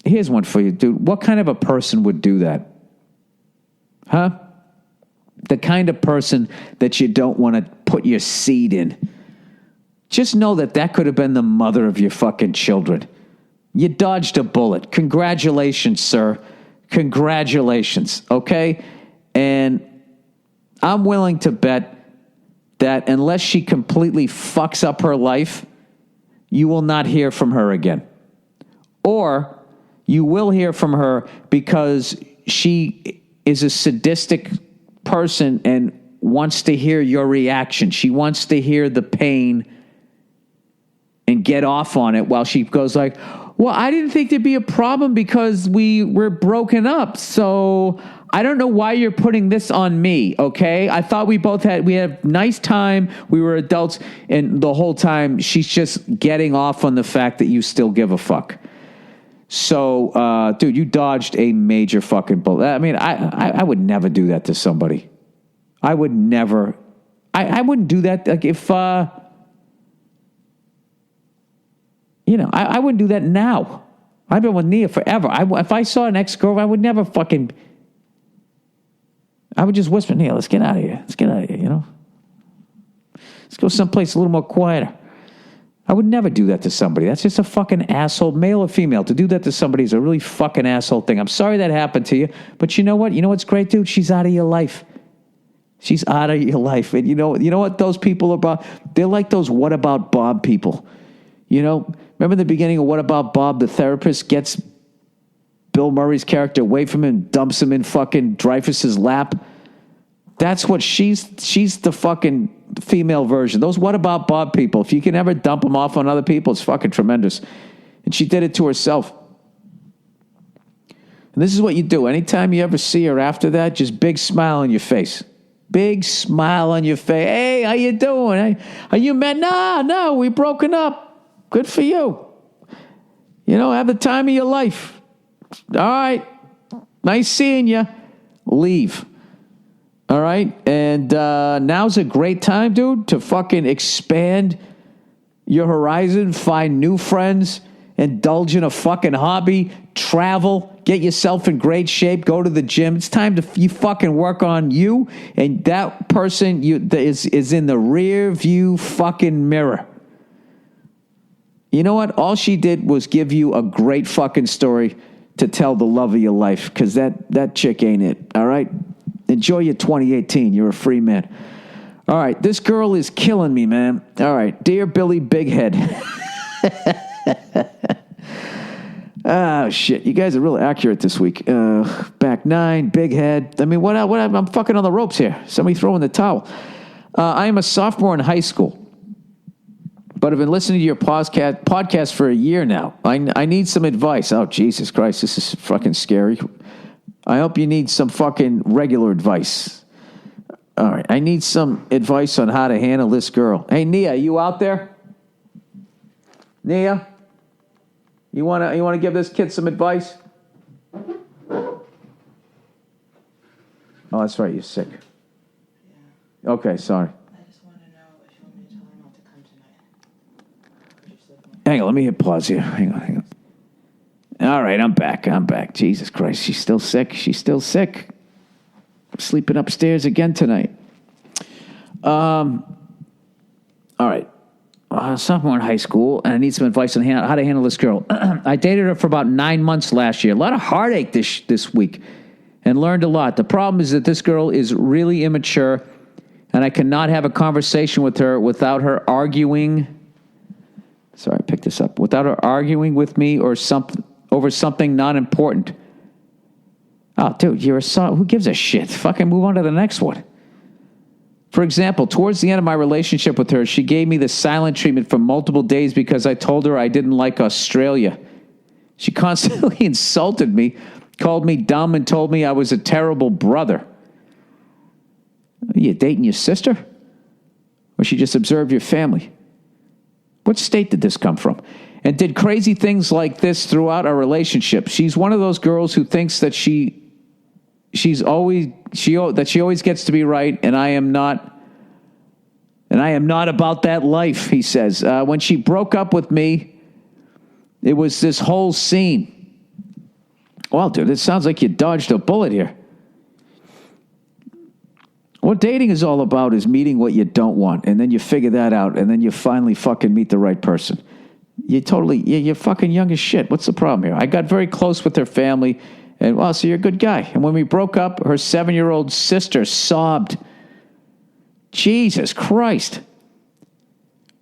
Here's one for you, dude. What kind of a person would do that? Huh? The kind of person that you don't want to put your seed in. Just know that could have been the mother of your fucking children. You dodged a bullet. Congratulations, sir. Congratulations, okay? And I'm willing to bet that unless she completely fucks up her life, you will not hear from her again. Or you will hear from her because she is a sadistic person and wants to hear your reaction. She wants to hear the pain and get off on it while she goes like, well, I didn't think there'd be a problem because we were broken up. So I don't know why you're putting this on me, okay? I thought we had a nice time. We were adults. And the whole time she's just getting off on the fact that you still give a fuck. So, dude, you dodged a major fucking bullet. I mean, I would never do that to somebody. I would never. I wouldn't do that. Like if, I wouldn't do that now. I've been with Nia forever. If I saw an ex-girlfriend, I would never fucking... I would just whisper, Nia, let's get out of here. Let's get out of here, Let's go someplace a little more quieter. I would never do that to somebody. That's just a fucking asshole, male or female. To do that to somebody is a really fucking asshole thing. I'm sorry that happened to you, but you know what? You know what's great, dude? She's out of your life. She's out of your life. And you know what those people are about? They're like those what about Bob people. Remember the beginning of What About Bob? The therapist gets Bill Murray's character away from him, dumps him in fucking Dreyfus's lap. That's what she's the fucking female version. Those What About Bob people, if you can ever dump them off on other people, it's fucking tremendous. And she did it to herself. And this is what you do. Anytime you ever see her after that, just big smile on your face. Big smile on your face. Hey, how you doing? Hey, are you mad? No, we broken up. Good for you. Have the time of your life. All right. Nice seeing you. Leave. All right. And now's a great time, dude, to fucking expand your horizon, find new friends, indulge in a fucking hobby, travel, get yourself in great shape, go to the gym. It's time to you fucking work on you, and that person is in the rear view fucking mirror. You know what? All she did was give you a great fucking story to tell the love of your life, because that chick ain't it, all right? Enjoy your 2018. You're a free man. All right, this girl is killing me, man. All right, dear Billy Bighead. Oh, shit. You guys are real accurate this week. Back nine, big head. I mean, what? I'm fucking on the ropes here. Somebody throw in the towel. I am a sophomore in high school, but I've been listening to your podcast for a year now. I need some advice. Oh, Jesus Christ. This is fucking scary. I hope you need some fucking regular advice. All right. I need some advice on how to handle this girl. Hey, Nia, you out there? Nia? You wanna give this kid some advice? Oh, that's right. You're sick. Yeah. Okay, sorry. I just want to know if you want me to tell her not to come tonight. Hang on, let me hit pause here. Hang on. All right, I'm back. Jesus Christ, she's still sick. I'm sleeping upstairs again tonight. All right. Sophomore in high school, and I need some advice on how to handle this girl. I dated her for about 9 months last year. A lot of heartache this week, and learned a lot. The problem is that this girl is really immature, and I cannot have a conversation with her without her arguing. Sorry, I picked this up. Without her arguing with me or over something not important. Oh, dude, you're a son. Who gives a shit? Fucking move on to the next one. For example, towards the end of my relationship with her, she gave me the silent treatment for multiple days because I told her I didn't like Australia. She constantly insulted me, called me dumb, and told me I was a terrible brother. Are you dating your sister? Or she just observed your family? What state did this come from? And did crazy things like this throughout our relationship. She's one of those girls who thinks that she always gets to be right, and I am not about that life, he says. When she broke up with me, it was this whole scene. Well, dude, it sounds like you dodged a bullet here. What dating is all about is meeting what you don't want, and then you figure that out, and then you finally fucking meet the right person. You're fucking young as shit. What's the problem here? I got very close with her family, and, well, so you're a good guy. And when we broke up, her 7-year-old sister sobbed. Jesus Christ.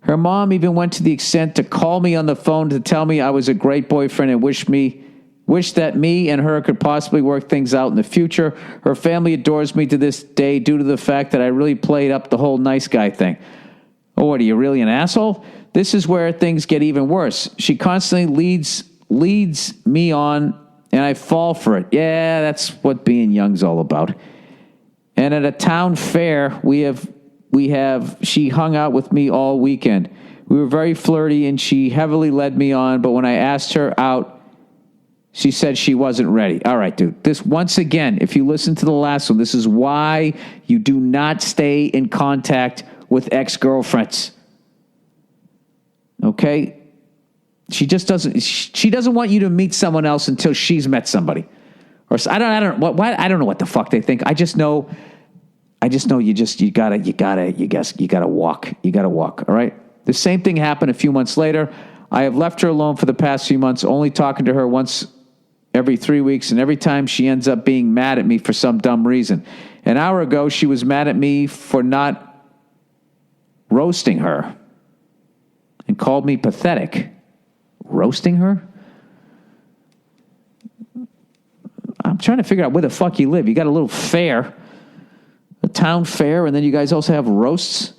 Her mom even went to the extent to call me on the phone to tell me I was a great boyfriend and wish that me and her could possibly work things out in the future. Her family adores me to this day due to the fact that I really played up the whole nice guy thing. Oh, what, are you really an asshole? This is where things get even worse. She constantly leads me on, and I fall for it. Yeah, that's what being young's all about. And at a town fair, she hung out with me all weekend. We were very flirty, and she heavily led me on, but when I asked her out, she said she wasn't ready. All right, dude. This, once again, if you listen to the last one, this is why you do not stay in contact with ex-girlfriends. Okay? She doesn't want you to meet someone else until she's met somebody. Or I don't know what the fuck they think. I just know you gotta walk. You gotta walk, all right? The same thing happened a few months later. I have left her alone for the past few months, only talking to her once every 3 weeks, and every time she ends up being mad at me for some dumb reason. An hour ago, she was mad at me for not roasting her and called me pathetic. Roasting her? I'm trying to figure out where the fuck you live. You got a little fair, a town fair, and then you guys also have roasts?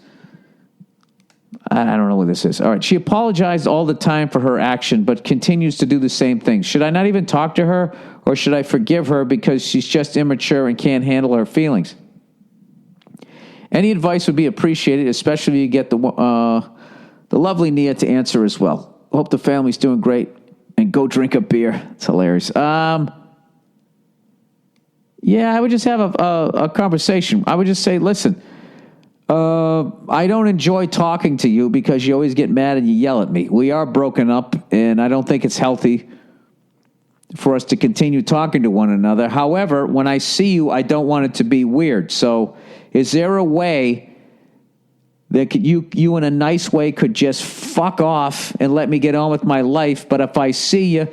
I don't know what this is. All right. She apologized all the time for her action, but continues to do the same thing. Should I not even talk to her, or should I forgive her because she's just immature and can't handle her feelings? Any advice would be appreciated, especially if you get the lovely Nia to answer as well. Hope the family's doing great, and go drink a beer. It's hilarious. Yeah, I would just have a conversation. I would just say, listen, I don't enjoy talking to you because you always get mad and you yell at me. We are broken up, and I don't think it's healthy for us to continue talking to one another. However, when I see you, I don't want it to be weird. So is there a way that you in a nice way could just fuck off and let me get on with my life? But if I see you,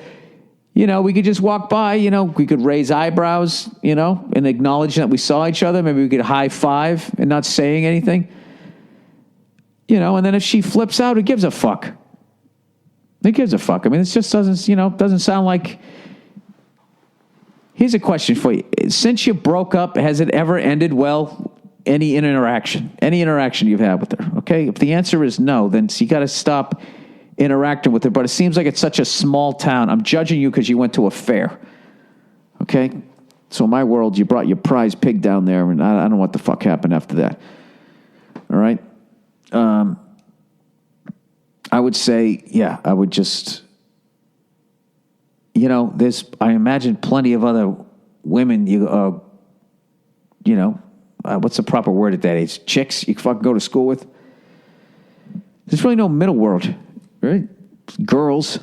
we could just walk by, we could raise eyebrows, and acknowledge that we saw each other. Maybe we could high five and not saying anything. And then if she flips out, who gives a fuck? Who gives a fuck? I mean, it just doesn't sound like... Here's a question for you. Since you broke up, has it ever ended well? Any interaction you've had with her, okay? If the answer is no, then you got to stop interacting with her. But it seems like it's such a small town. I'm judging you because you went to a fair, okay? So in my world, you brought your prize pig down there, and I don't know what the fuck happened after that. All right? I would say, yeah, I would just... I imagine plenty of other women, what's the proper word at that age? Chicks you fucking go to school with? There's really no middle world, right? Girls.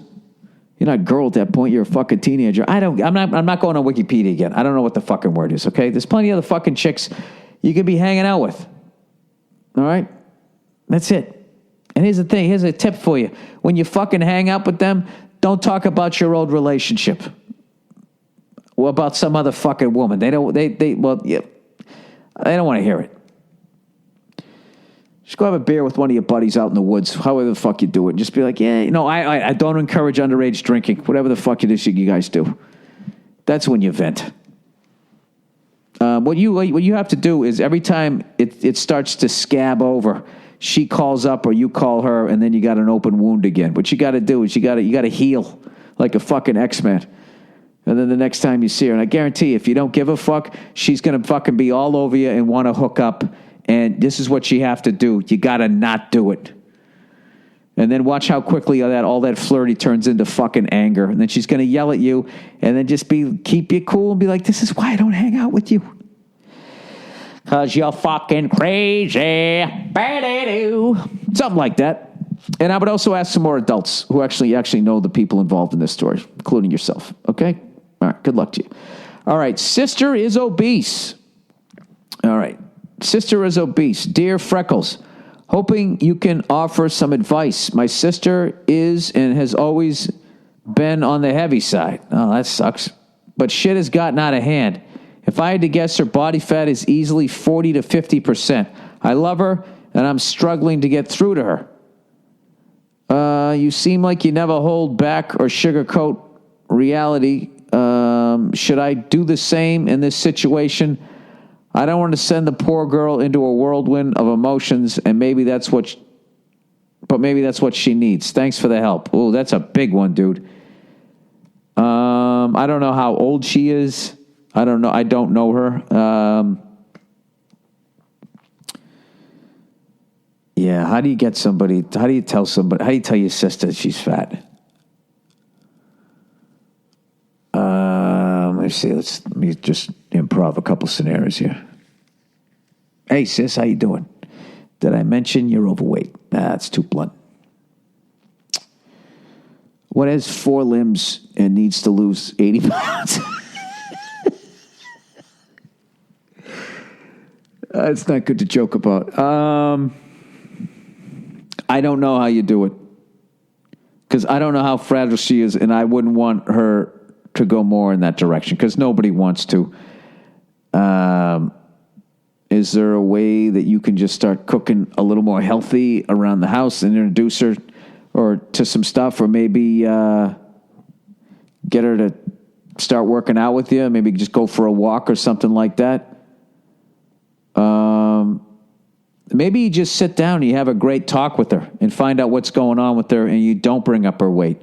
You're not a girl at that point. You're a fucking teenager. I'm not going on Wikipedia again. I don't know what the fucking word is, okay? There's plenty of other fucking chicks you could be hanging out with. All right? That's it. And here's the thing. Here's a tip for you. When you fucking hang out with them, don't talk about your old relationship or about some other fucking woman. They don't want to hear it. Just go have a beer with one of your buddies out in the woods, however the fuck you do it. Just be like, yeah, I don't encourage underage drinking. Whatever the fuck it is you guys do. That's when you vent. What you have to do is every time it starts to scab over, she calls up or you call her, and then you got an open wound again. What you got to do is you got to heal like a fucking X-Men. And then the next time you see her, and I guarantee if you don't give a fuck, she's going to fucking be all over you and want to hook up. And this is what you have to do. You got to not do it. And then watch how quickly all that flirty turns into fucking anger. And then she's going to yell at you and then just keep you cool and be like, this is why I don't hang out with you. Because you're fucking crazy. Something like that. And I would also ask some more adults who actually know the people involved in this story, including yourself. Okay? All right. Good luck to you. All right. Sister is obese. All right. Sister is obese. Dear Freckles, hoping you can offer some advice. My sister is and has always been on the heavy side. Oh, that sucks. But shit has gotten out of hand. If I had to guess, her body fat is easily 40 to 50%. I love her, and I'm struggling to get through to her. You seem like you never hold back or sugarcoat reality. Should I do the same in this situation? I don't want to send the poor girl into a whirlwind of emotions, and maybe that's what she needs. Thanks for the help. Oh, that's a big one, dude. I don't know how old she is. I don't know. I don't know her. Yeah, how do you tell your sister she's fat? Let me just improv a couple scenarios here. Hey, sis, how you doing? Did I mention you're overweight? That's too blunt. What has 4 limbs and needs to lose 80 pounds? It's not good to joke about. I don't know how you do it. Because I don't know how fragile she is, and I wouldn't want her to go more in that direction, because nobody wants to. Is there a way that you can just start cooking a little more healthy around the house and introduce her or to some stuff, or maybe get her to start working out with you, maybe just go for a walk or something like that? Maybe you just sit down and you have a great talk with her and find out what's going on with her, and you don't bring up her weight.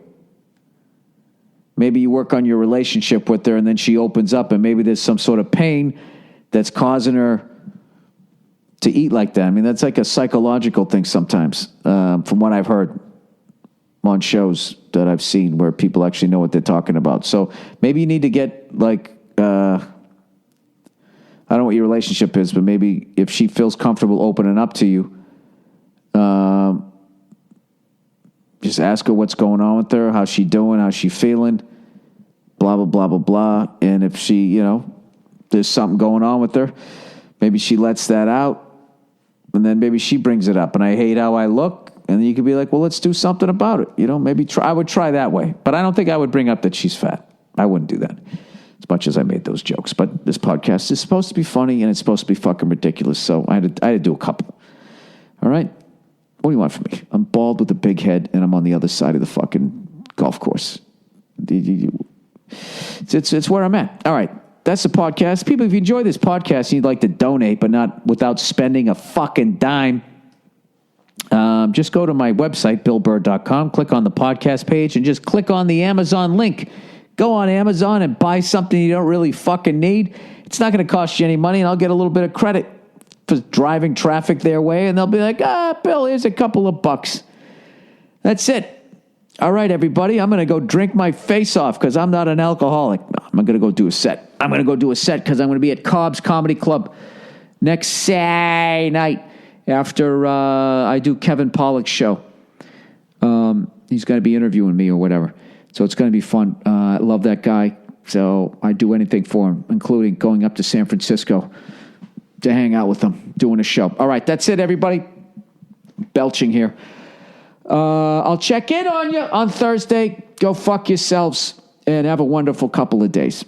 Maybe you work on your relationship with her, and then she opens up, and maybe there's some sort of pain that's causing her to eat like that. I mean, that's like a psychological thing sometimes, from what I've heard on shows that I've seen where people actually know what they're talking about. So maybe you need to get I don't know what your relationship is, but maybe if she feels comfortable opening up to you, just ask her what's going on with her, how's she doing, how's she feeling, blah, blah, blah, blah, blah. And if she, there's something going on with her, maybe she lets that out, and then maybe she brings it up. And I hate how I look. And then you could be like, well, let's do something about it. Maybe I would try that way. But I don't think I would bring up that she's fat. I wouldn't do that. As much as I made those jokes. But this podcast is supposed to be funny, and it's supposed to be fucking ridiculous. So I had to do a couple. All right? What do you want from me? I'm bald with a big head, and I'm on the other side of the fucking golf course. It's where I'm at. All right. That's the podcast. People, if you enjoy this podcast and you'd like to donate, but not without spending a fucking dime, just go to my website, billburr.com, click on the podcast page, and just click on the Amazon link. Go on Amazon and buy something you don't really fucking need. It's not going to cost you any money, and I'll get a little bit of credit for driving traffic their way, and they'll be like, Bill, here's a couple of bucks. That's it. All right, everybody, I'm going to go drink my face off because I'm not an alcoholic. No, I'm going to go do a set. I'm going to go do a set because I'm going to be at Cobb's Comedy Club next Saturday night after I do Kevin Pollak's show. He's going to be interviewing me or whatever. So it's going to be fun. I love that guy. So I do anything for him, including going up to San Francisco to hang out with him, doing a show. All right, that's it, everybody. Belching here. I'll check in on you on Thursday. Go fuck yourselves and have a wonderful couple of days.